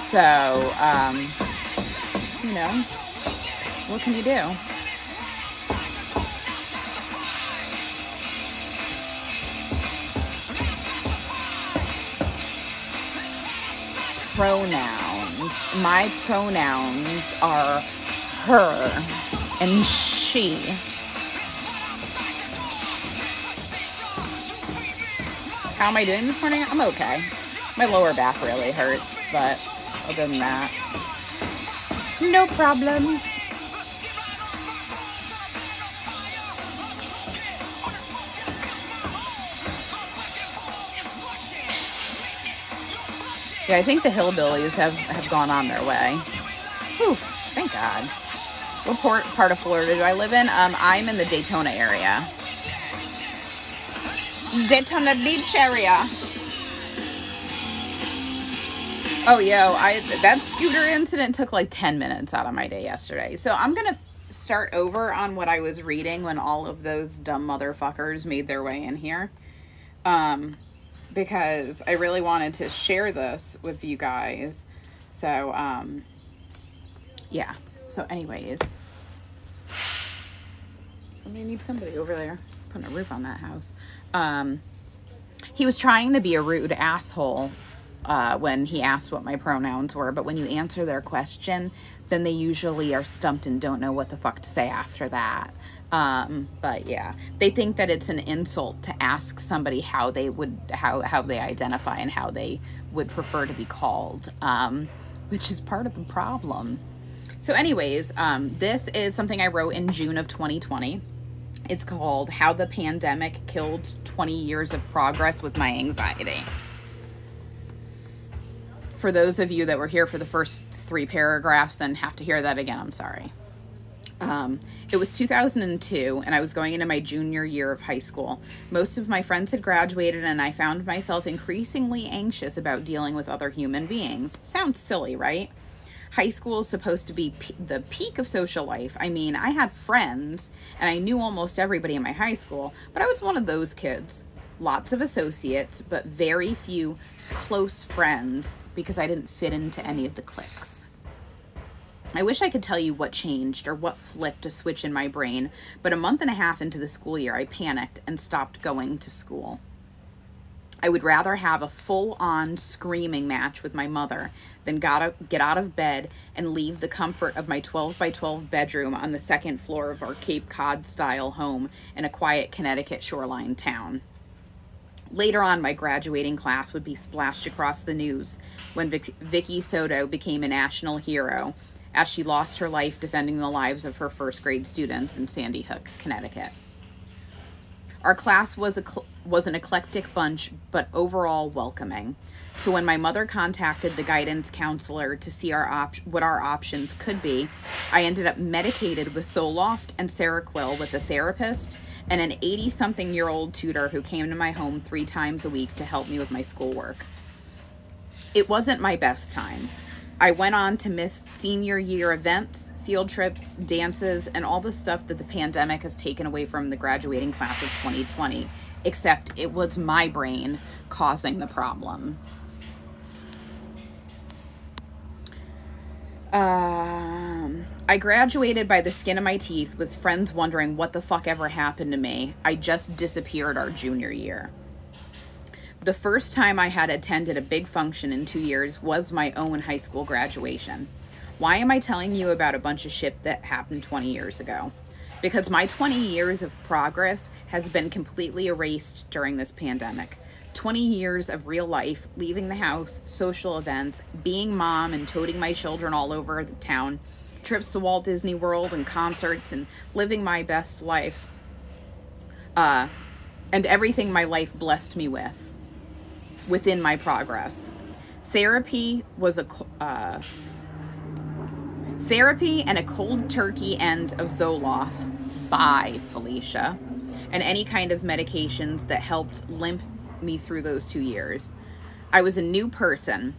So, what can you do? Pronouns. My pronouns are her and she. How am I doing this morning? I'm okay. My lower back really hurts, but other than that, no problem. Yeah, I think the hillbillies have gone on their way. Whew, thank God. What part of Florida do I live in? I'm in the Daytona area. Daytona Beach area. Oh, that scooter incident took like 10 minutes out of my day yesterday. So I'm going to start over on what I was reading when all of those dumb motherfuckers made their way in here. Because I really wanted to share this with you guys. So, yeah. So anyways, somebody over there putting a roof on that house. He was trying to be a rude asshole when he asked what my pronouns were, but when you answer their question, then they usually are stumped and don't know what the fuck to say after that. But yeah, they think that it's an insult to ask somebody how they identify and how they would prefer to be called, which is part of the problem. So anyways, this is something I wrote in June of 2020. It's called How the Pandemic Killed 20 Years of Progress with My Anxiety. For those of you that were here for the first 3 paragraphs and have to hear that again, I'm sorry. It was 2002, and I was going into my junior year of high school. Most of my friends had graduated, and I found myself increasingly anxious about dealing with other human beings. Sounds silly, right? High school is supposed to be the peak of social life. I mean, I had friends, and I knew almost everybody in my high school, but I was one of those kids. Lots of associates, but very few close friends because I didn't fit into any of the cliques. I wish I could tell you what changed or what flipped a switch in my brain, but a month and a half into the school year, I panicked and stopped going to school. I would rather have a full-on screaming match with my mother than get out of bed and leave the comfort of my 12-by-12 bedroom on the 2nd floor of our Cape Cod-style home in a quiet Connecticut shoreline town. Later on, my graduating class would be splashed across the news when Vicky Soto became a national hero as she lost her life defending the lives of her first-grade students in Sandy Hook, Connecticut. Our class was an eclectic bunch, but overall welcoming. So when my mother contacted the guidance counselor to see what our options could be, I ended up medicated with Zoloft and Seroquel with a therapist and an 80-something-year-old tutor who came to my home 3 times a week to help me with my schoolwork. It wasn't my best time. I went on to miss senior year events, field trips, dances, and all the stuff that the pandemic has taken away from the graduating class of 2020, except it was my brain causing the problem. I graduated by the skin of my teeth with friends wondering what the fuck ever happened to me. I just disappeared our junior year. The first time I had attended a big function in 2 years was my own high school graduation. Why am I telling you about a bunch of shit that happened 20 years ago? Because my 20 years of progress has been completely erased during this pandemic. 20 years of real life, leaving the house, social events, being mom and toting my children all over the town, trips to Walt Disney World and concerts and living my best life. and everything my life blessed me with within my progress. Therapy and a cold turkey end of Zoloft by Felicia, and any kind of medications that helped limp me through those 2 years. I was a new person.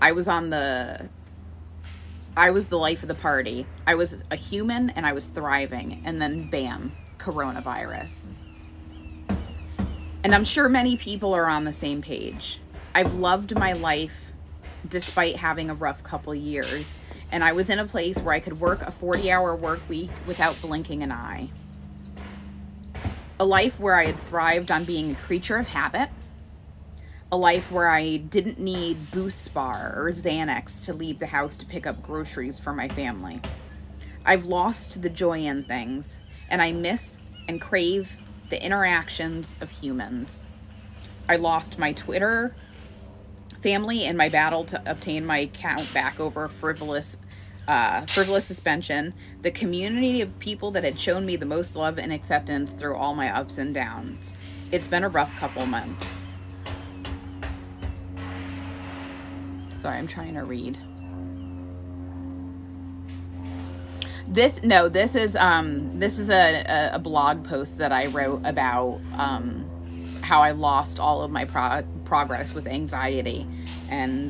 I was the life of the party. I was a human and I was thriving, and then bam, coronavirus. And I'm sure many people are on the same page. I've loved my life despite having a rough couple years, and I was in a place where I could work a 40-hour work week without blinking an eye. A life where I had thrived on being a creature of habit. A life where I didn't need Boost Bar or Xanax to leave the house to pick up groceries for my family. I've lost the joy in things, and I miss and crave the interactions of humans. I lost my Twitter family in my battle to obtain my account back over frivolous suspension, the community of people that had shown me the most love and acceptance through all my ups and downs. It's been a rough couple months. Sorry, I'm trying to read. This is a blog post that I wrote about how I lost all of my progress with anxiety and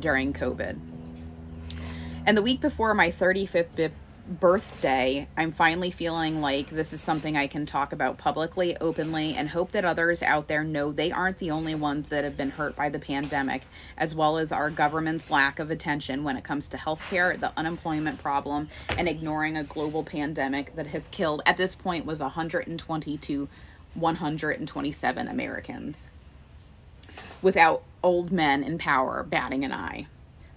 during COVID. And the week before my 35th birthday, I'm finally feeling like this is something I can talk about publicly, openly, and hope that others out there know they aren't the only ones that have been hurt by the pandemic, as well as our government's lack of attention when it comes to healthcare, the unemployment problem, and ignoring a global pandemic that has killed, at this point, was 127 Americans, without old men in power batting an eye.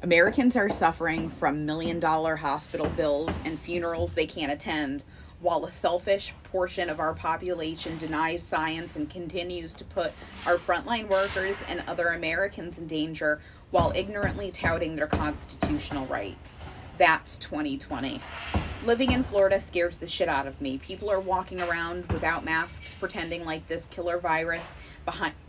Americans are suffering from million-dollar hospital bills and funerals they can't attend, while a selfish portion of our population denies science and continues to put our frontline workers and other Americans in danger while ignorantly touting their constitutional rights. That's 2020. Living in Florida scares the shit out of me. People are walking around without masks, pretending like this killer virus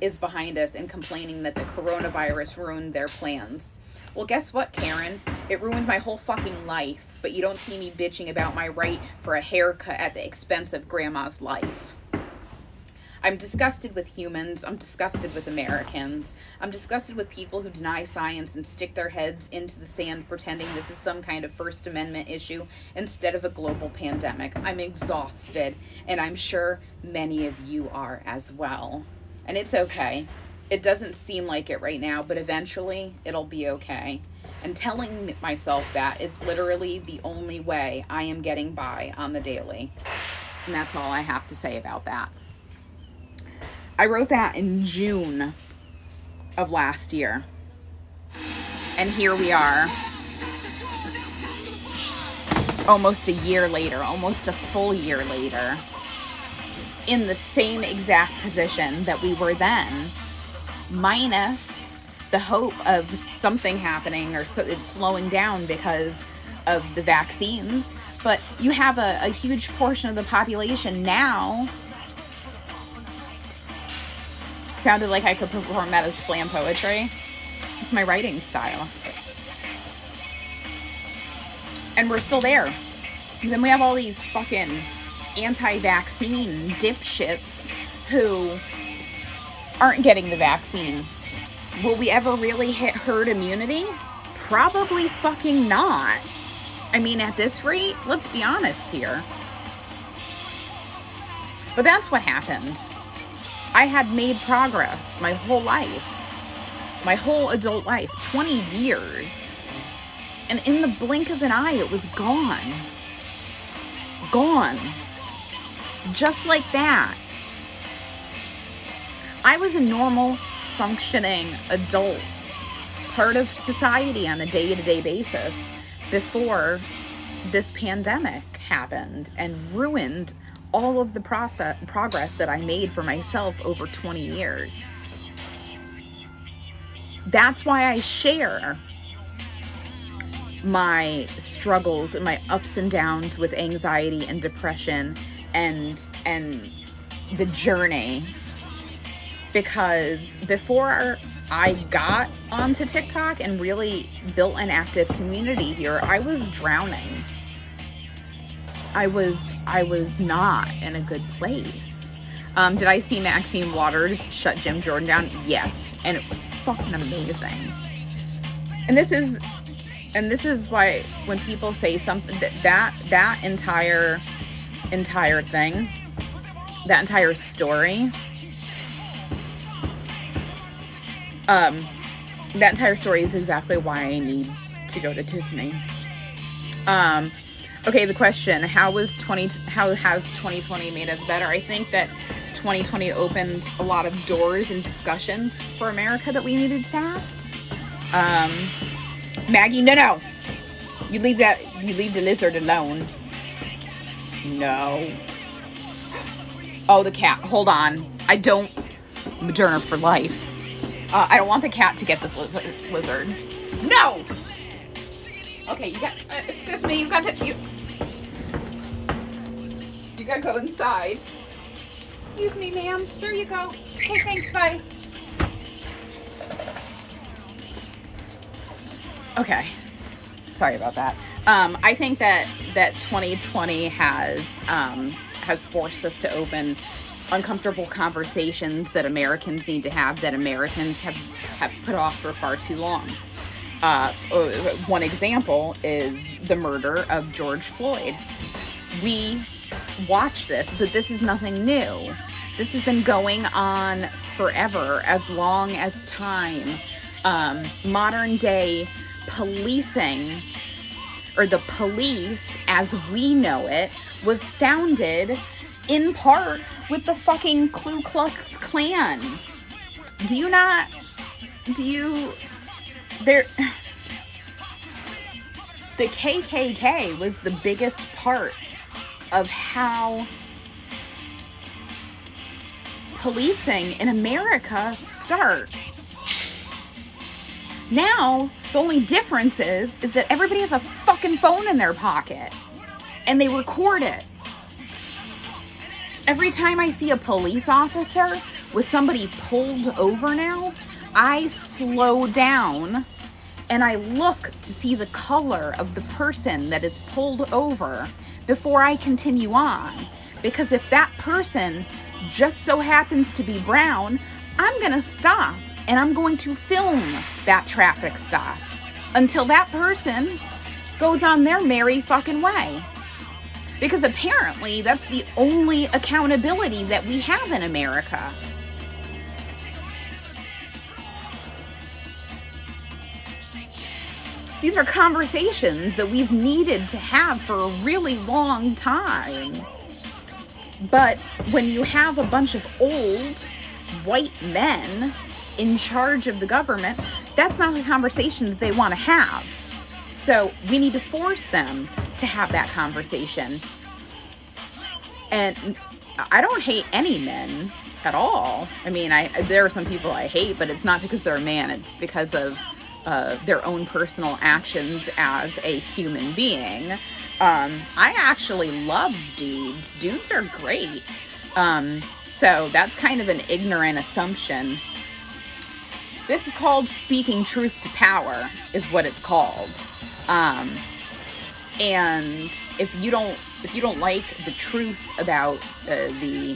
is behind us and complaining that the coronavirus ruined their plans. Well, guess what, Karen? It ruined my whole fucking life, but you don't see me bitching about my right for a haircut at the expense of grandma's life. I'm disgusted with humans. I'm disgusted with Americans. I'm disgusted with people who deny science and stick their heads into the sand pretending this is some kind of First Amendment issue instead of a global pandemic. I'm exhausted, and I'm sure many of you are as well. And it's okay. It doesn't seem like it right now, but eventually it'll be okay. And telling myself that is literally the only way I am getting by on the daily. And that's all I have to say about that. I wrote that in June of last year. And here we are. Almost a year later, almost a full year later, in the same exact position that we were then, minus the hope of something happening or so it's slowing down because of the vaccines. But you have a huge portion of the population now. Sounded like I could perform that as slam poetry. It's my writing style. And we're still there. And then we have all these fucking anti-vaccine dipshits who aren't getting the vaccine. Will we ever really hit herd immunity? Probably fucking not. I mean, at this rate, let's be honest here. But that's what happened. I had made progress my whole life. My whole adult life. 20 years. And in the blink of an eye, it was gone. Gone. Just like that. I was a normal, functioning adult, part of society on a day-to-day basis before this pandemic happened and ruined all of the progress that I made for myself over 20 years. That's why I share my struggles and my ups and downs with anxiety and depression and the journey, because before I got onto TikTok and really built an active community here, I was drowning. I was not in a good place. Did I see Maxine Waters shut Jim Jordan down? Yes, and it was fucking amazing. And this is why when people say something, that entire thing, that entire story, that entire story is exactly why I need to go to Disney. Okay, the question, how has 2020 made us better? I think that 2020 opened a lot of doors and discussions for America that we needed to have. Maggie, no. You leave the lizard alone. No. Oh, the cat. Hold on. Moderna for life. I don't want the cat to get this lizard. No! Okay, you got, excuse me, you got to go inside. Excuse me, ma'am. There you go. Okay, thanks, bye. Okay. Sorry about that. I think that 2020 has forced us to open uncomfortable conversations that Americans need to have, that Americans have put off for far too long. One example is the murder of George Floyd. We watch this, but this is nothing new. This has been going on forever, as long as time. Modern day policing, or the police as we know it, was founded in part with the fucking Ku Klux Klan. The KKK was the biggest part of how policing in America starts. Now, the only difference is that everybody has a fucking phone in their pocket and they record it. Every time I see a police officer with somebody pulled over now, I slow down and I look to see the color of the person that is pulled over before I continue on. Because if that person just so happens to be brown, I'm gonna stop and I'm going to film that traffic stop until that person goes on their merry fucking way. Because apparently that's the only accountability that we have in America. These are conversations that we've needed to have for a really long time. But when you have a bunch of old white men in charge of the government, that's not the conversation that they want to have. So we need to force them to have that conversation. And I don't hate any men at all. I mean, there are some people I hate, but it's not because they're a man. It's because of their own personal actions as a human being. I actually love dudes. Dudes are great. So that's kind of an ignorant assumption. This is called speaking truth to power, is what it's called. And if you don't like the truth about the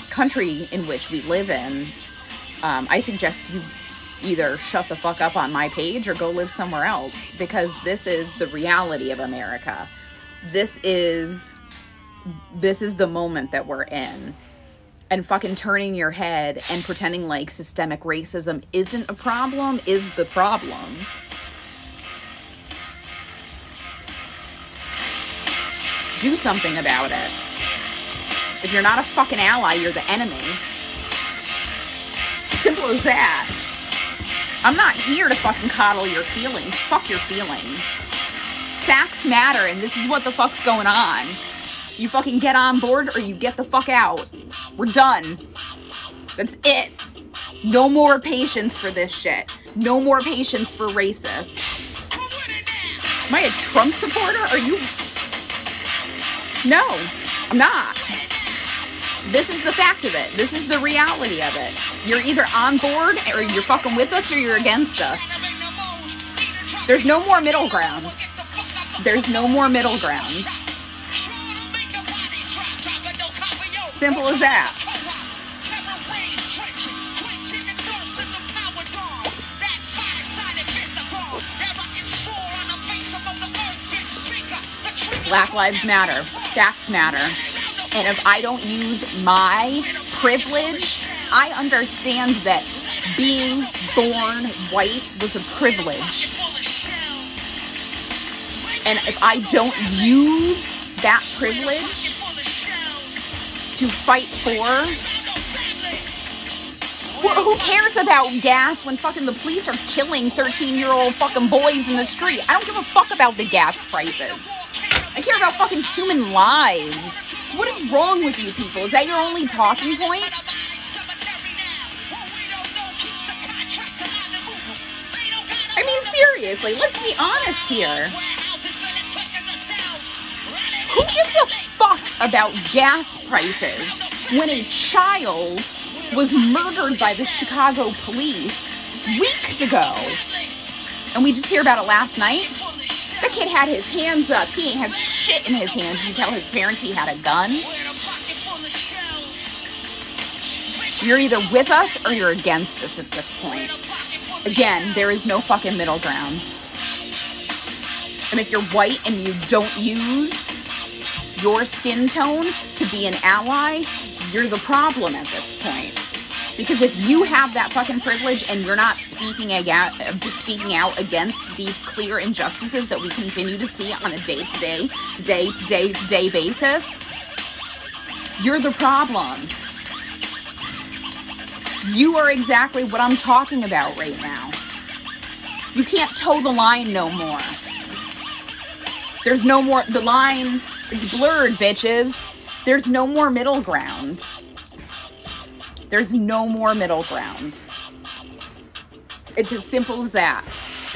country in which we live in, I suggest you either shut the fuck up on my page or go live somewhere else, because this is the reality of America. This is the moment that we're in. And fucking turning your head and pretending like systemic racism isn't a problem is the problem. Do something about it. If you're not a fucking ally, you're the enemy. Simple as that. I'm not here to fucking coddle your feelings. Fuck your feelings. Facts matter, and this is what the fuck's going on. You fucking get on board or you get the fuck out. We're done. That's it. No more patience for this shit. No more patience for racists. Am I a Trump supporter? Are you... No, I'm not. This is the fact of it. This is the reality of it. You're either on board or you're fucking with us or you're against us. There's no more middle ground. There's no more middle ground. Simple as that. Black Lives Matter. Facts matter. And if I don't use my privilege, I understand that being born white was a privilege. And if I don't use that privilege to fight for, who cares about gas when fucking the police are killing 13-year-old fucking boys in the street? I don't give a fuck about the gas prices. I care about fucking human lives. What is wrong with you people? Is that your only talking point? I mean, seriously, let's be honest here. Who gives a fuck about gas prices when a child was murdered by the Chicago police weeks ago? And we just hear about it last night? That kid had his hands up. He ain't had shit in his hands. You tell his parents he had a gun. You're either with us or you're against us at this point. Again, there is no fucking middle ground. And if you're white and you don't use your skin tone to be an ally, you're the problem at this point. Because if you have that fucking privilege and you're not speaking out against these clear injustices that we continue to see on a day-to-day basis, you're the problem. You are exactly what I'm talking about right now. You can't toe the line no more. There's no more, the line is blurred, bitches. There's no more middle ground. There's no more middle ground. It's as simple as that.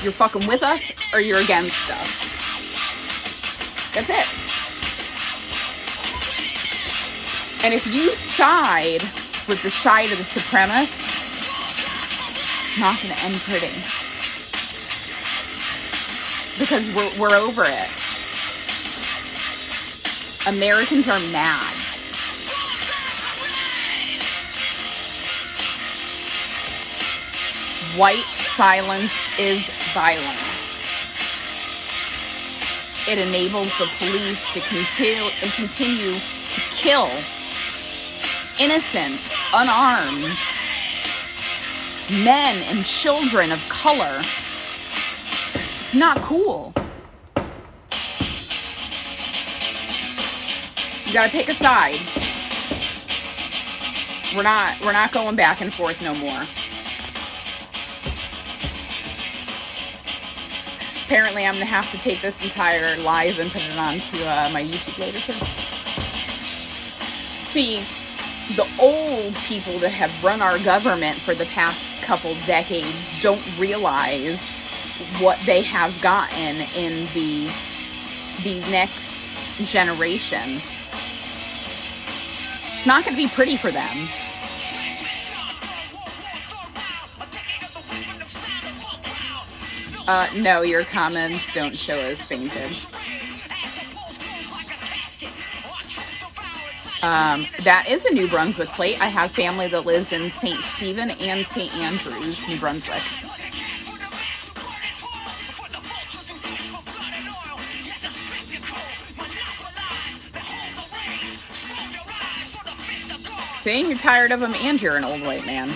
You're fucking with us or you're against us. That's it. And if you side with the side of the supremacists, it's not going to end pretty. Because we're over it. Americans are mad. White silence is violence. It enables the police to continue to kill innocent, unarmed men and children of color. It's not cool. You gotta pick a side. We're not going back and forth no more. Apparently, I'm going to have to take this entire live and put it onto my YouTube later, too. See, the old people that have run our government for the past couple decades don't realize what they have gotten in the next generation. It's not going to be pretty for them. No, your comments don't show as fainted. That is a New Brunswick plate. I have family that lives in St. Stephen and St. Andrews, New Brunswick. See, you're tired of them and you're an old white man.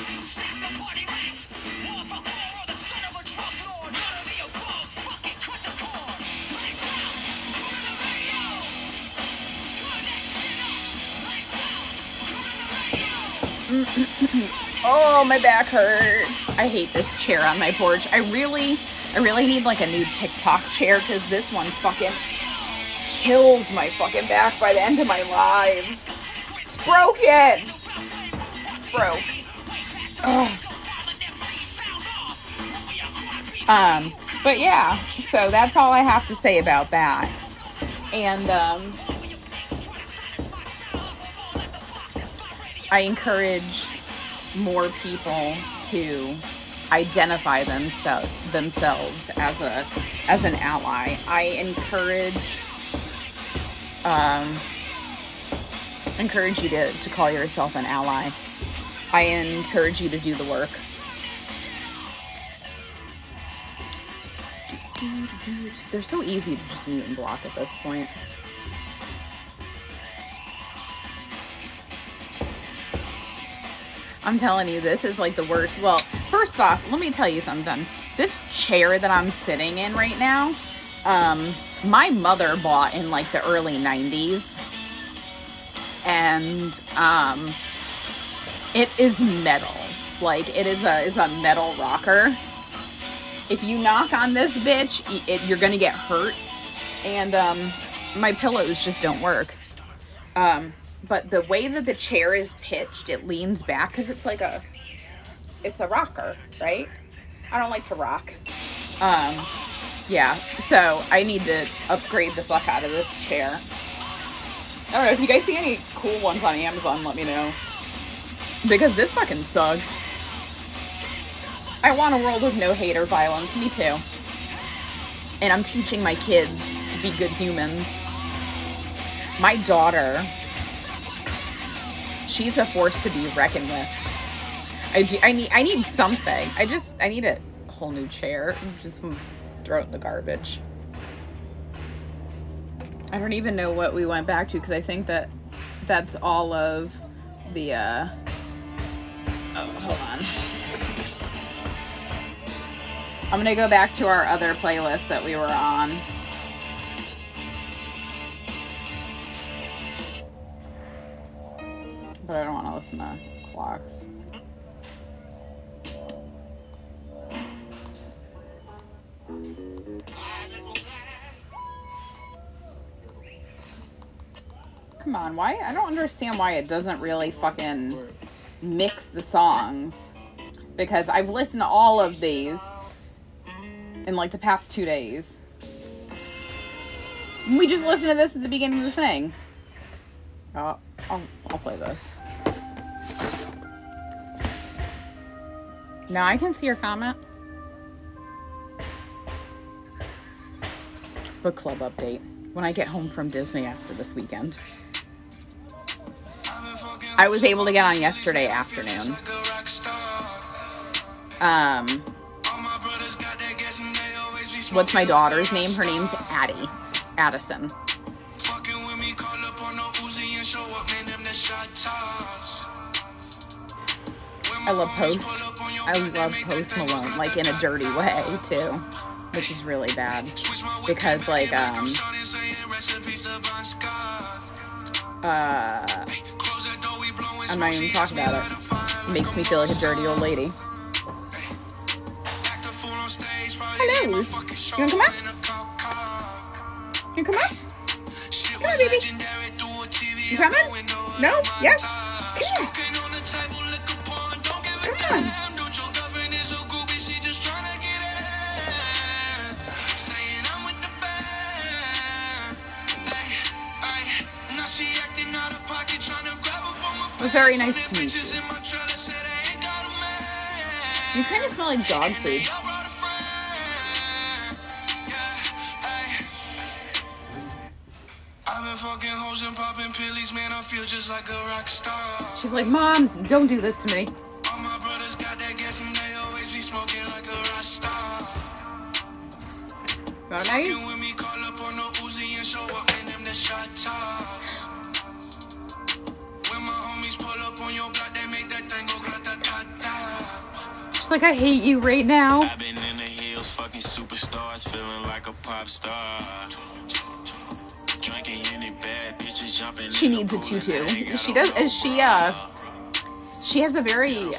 Oh, my back hurts. I hate this chair on my porch. I really need like a new TikTok chair because this one fucking kills my fucking back by the end of my life. Broken. Broke. Ugh. But yeah, so that's all I have to say about that. And I encourage more people to identify themselves as an ally. I encourage you to call yourself an ally. I encourage you to do the work. They're so easy to just mute and block at this point. I'm telling you, this is like the worst. Well, first off, let me tell you something. This chair that I'm sitting in right now, my mother bought in like the early 90s. And it is metal. Like, it is a metal rocker. If you knock on this bitch, you're gonna get hurt. And my pillows just don't work. But the way that the chair is pitched, it leans back because it's a rocker, right? I don't like to rock. Yeah, so I need to upgrade the fuck out of this chair. I don't know, if you guys see any cool ones on Amazon, let me know. Because this fucking sucks. I want a world with no hate or violence, me too. And I'm teaching my kids to be good humans. My daughter, she's a force to be reckoned with. I need something. I need a whole new chair. Just throw it in the garbage. I don't even know what we went back to because I think that's all of the oh, hold on. I'm gonna go back to our other playlist that we were on. But I don't want to listen to clocks. Come on, why? I don't understand why it doesn't really fucking mix the songs. Because I've listened to all of these in like the past 2 days. We just listened to this at the beginning of the thing. Oh, I'll play this. Now I can see your comment. Book club update. When I get home from Disney after this weekend. I was able to get on yesterday afternoon. What's my daughter's name? Her name's Addie. Addison. I love Post Malone, like in a dirty way too, which is really bad because like I'm not even talking about it. It makes me feel like a dirty old lady. Hello, you wanna come out? You come out? Come on, baby. You coming? No? Yes? Come on. Come on. Well, very nice to meet you. You kind of smell like dog food. She's like, Mom, don't do this to me. Got it, She's like, I hate you right now. I've been in the hills, fucking superstars, feeling like a pop star. She needs a tutu. She does. She has a very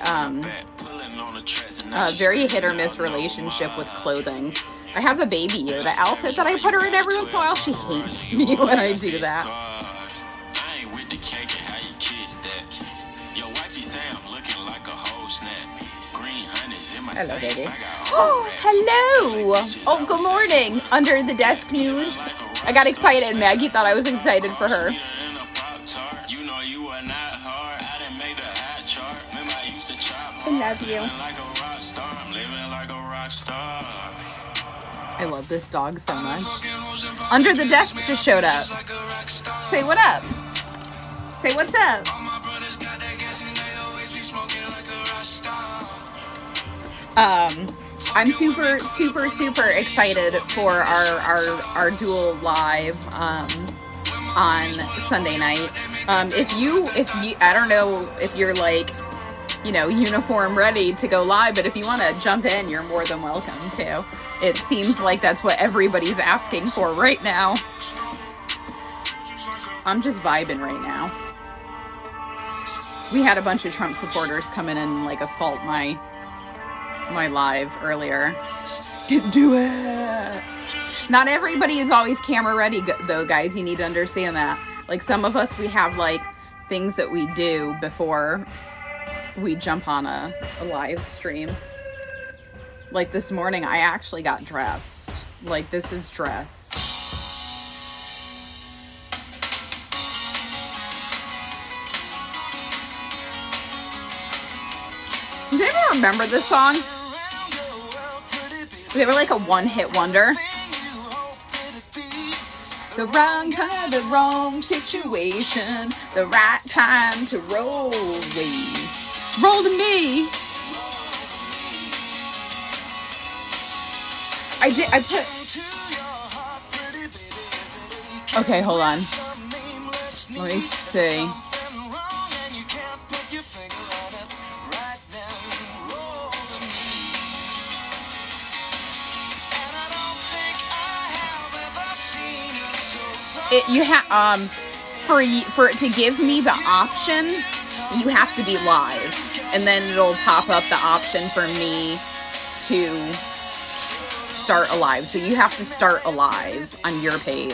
very hit or miss relationship with clothing. I have a baby Yoda outfit that I put her in every once in a while. She hates me when I do that. Hello, baby. Oh, hello. Oh, good morning. Under the desk news. I got excited. Maggie thought I was excited for her. I love you. Living like a rock star. I'm living like a rock star. I love this dog so much. Under the Desk just showed up. Say what up. Say what's up. I'm super, super, super excited for our duel live on Sunday night. If you, I don't know if you're like, you know, uniform ready to go live, but if you want to jump in, you're more than welcome to. It seems like that's what everybody's asking for right now. I'm just vibing right now. We had a bunch of Trump supporters come in and like assault my live earlier. Do it. Not everybody is always camera ready though, guys. You need to understand that. Like some of us, we have like things that we do before we jump on a live stream. Like this morning, I actually got dressed. Like this is dressed. Does anyone remember this song? They were like a one-hit wonder. The wrong time, the wrong situation, the right time to roll me. Roll to me. I put... Okay, hold on. Let me see. You have for it to give me the option, you have to be live, and then it'll pop up the option for me to start a live. So you have to start a live on your page,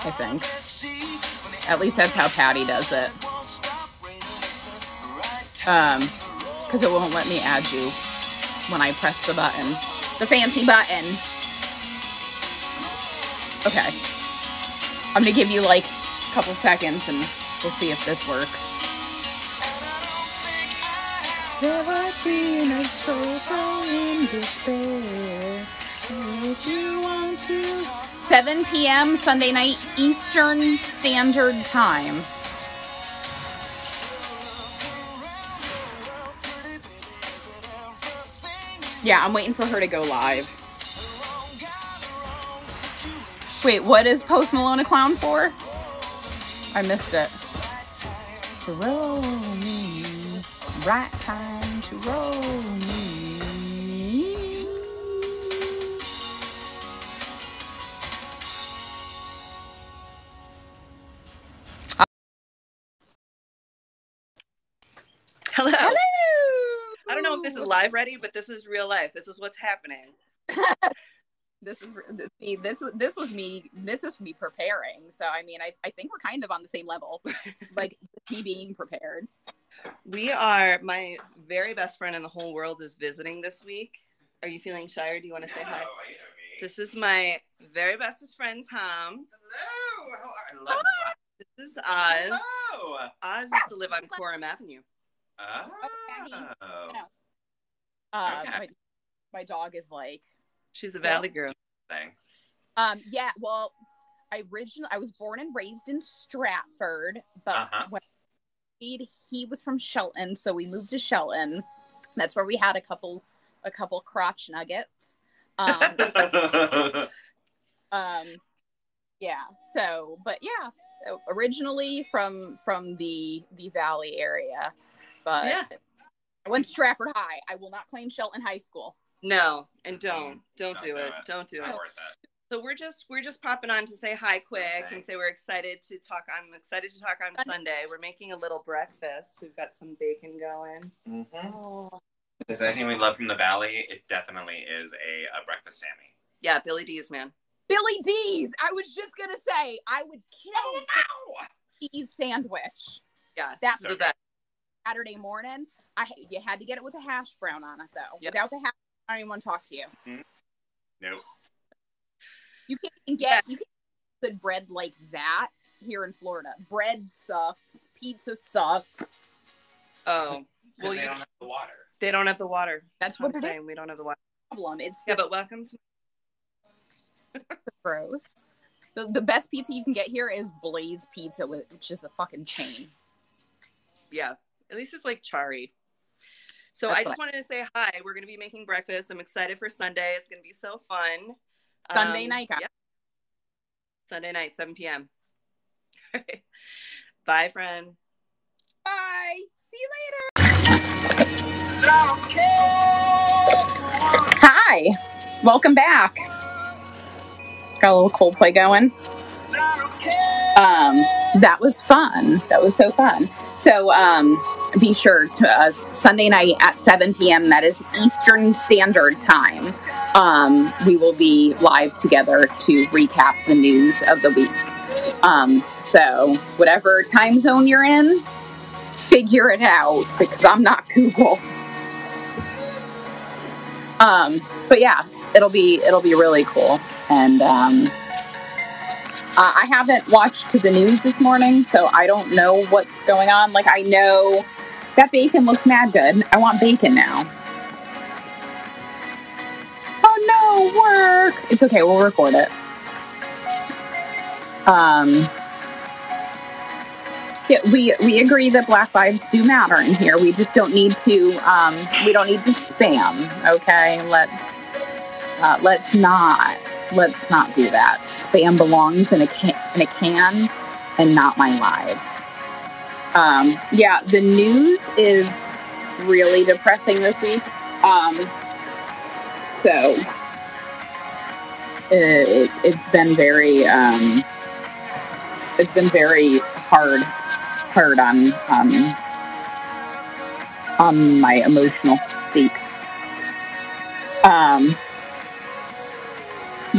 I think. At least that's how Patty does it. Because it won't let me add you when I press the button, the fancy button. Okay. I'm going to give you like a couple seconds and we'll see if this works. Never seen a soul in despair. Would you want to? 7 p.m. Sunday night Eastern Standard Time. Yeah, I'm waiting for her to go live. Wait, what is Post Malone a clown for? I missed it. To roll me, right time to roll me. Hello. Hello. I don't know if this is live ready, but this is real life. This is what's happening. This was me preparing. So I mean, I think we're kind of on the same level, like me being prepared. My very best friend in the whole world is visiting this week. Are you feeling shy, or do you want to say hi? This is my very bestest friend, Tom. Hello. I love that. This is Oz. Hello. Oz used to live on Coram Avenue. Oh. Okay. My dog is like, she's a Valley girl. Thing. Yeah, well, I was born and raised in Stratford, but when he was from Shelton, so we moved to Shelton. That's where we had a couple crotch nuggets. Yeah. So, but yeah, originally from the Valley area, but yeah. I went to Stratford High. I will not claim Shelton High School. No, and don't do it. Don't do it. Not worth it. So we're just popping on to say hi quick and say we're excited to talk. I'm excited to talk on Sunday. We're making a little breakfast. We've got some bacon going. Mm-hmm. Oh. If there's anything we love from the Valley, it definitely is a breakfast Sammy. Yeah, Billy D's, man. Billy D's. I was just gonna say I would kill D's sandwich. Yeah, that's the best. Saturday morning. You had to get it with a hash brown on it though. Yep. Without the hash, I don't even want to talk to you. Mm-hmm. Nope. You can't get good bread like that here in Florida. Bread sucks. Pizza sucks. Oh, Well, they don't have the water. They don't have the water. That's what I'm it saying. We don't have the water. Problem. It's Yeah, but welcome to. gross. The best pizza you can get here is Blaze Pizza, which is a fucking chain. Yeah, at least it's like Chari. So I just wanted to say hi. We're going to be making breakfast. I'm excited for Sunday. It's going to be so fun. Sunday night, guys. Yeah. Sunday night, 7 p.m. Bye, friend. Bye. See you later. Hi. Welcome back. Got a little Coldplay going. That was fun. That was so fun. So, be sure to Sunday night at 7 p.m. That is Eastern Standard Time. We will be live together to recap the news of the week. So whatever time zone you're in, figure it out because I'm not Google. But yeah, it'll be really cool. And I haven't watched the news this morning, so I don't know what's going on. Like, I know that bacon looks mad good. I want bacon now. Oh no, work. It's okay, we'll record it. Yeah, we agree that Black lives do matter in here. We just don't need to we don't need to spam, okay? Let's not do that. Spam belongs in a can and not my live. Yeah, the news is really depressing this week. So it's been very hard on my emotional state.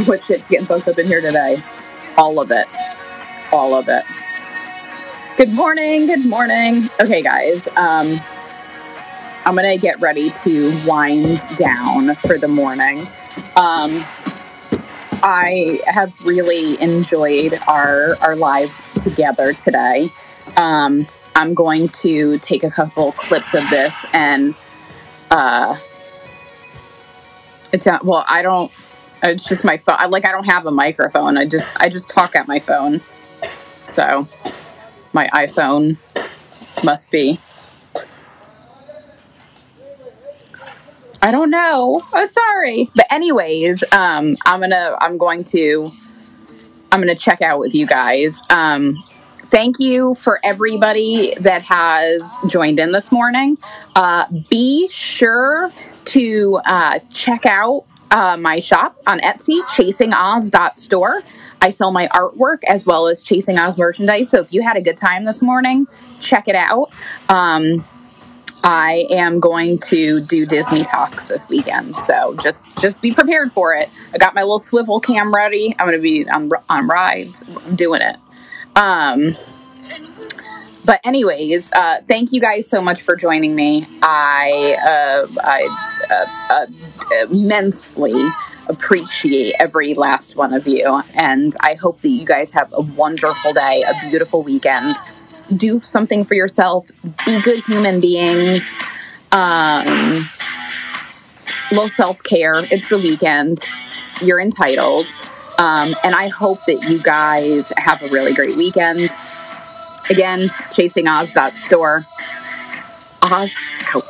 What shit's getting fucked up in here today? All of it. Good morning. Okay, guys. I'm gonna get ready to wind down for the morning. I have really enjoyed our live together today. I'm going to take a couple clips of this and it's just my phone. I don't have a microphone. I just talk at my phone. So my iPhone must be. I don't know. Oh, sorry. But anyways, I'm going to check out with you guys. Thank you for everybody that has joined in this morning. Be sure to check out my shop on Etsy, chasingoz.store. I sell my artwork as well as Chasing Oz merchandise. So if you had a good time this morning, check it out. I am going to do Disney Talks this weekend, so just be prepared for it. I got my little swivel cam ready. I'm going to be on rides. I'm doing it. But anyways, thank you guys so much for joining me. I immensely appreciate every last one of you, and I hope that you guys have a wonderful day, a beautiful weekend. Do something for yourself. Be good human beings. Little self-care. It's the weekend. You're entitled. And I hope that you guys have a really great weekend. Again, chasingoz.store. Oz out.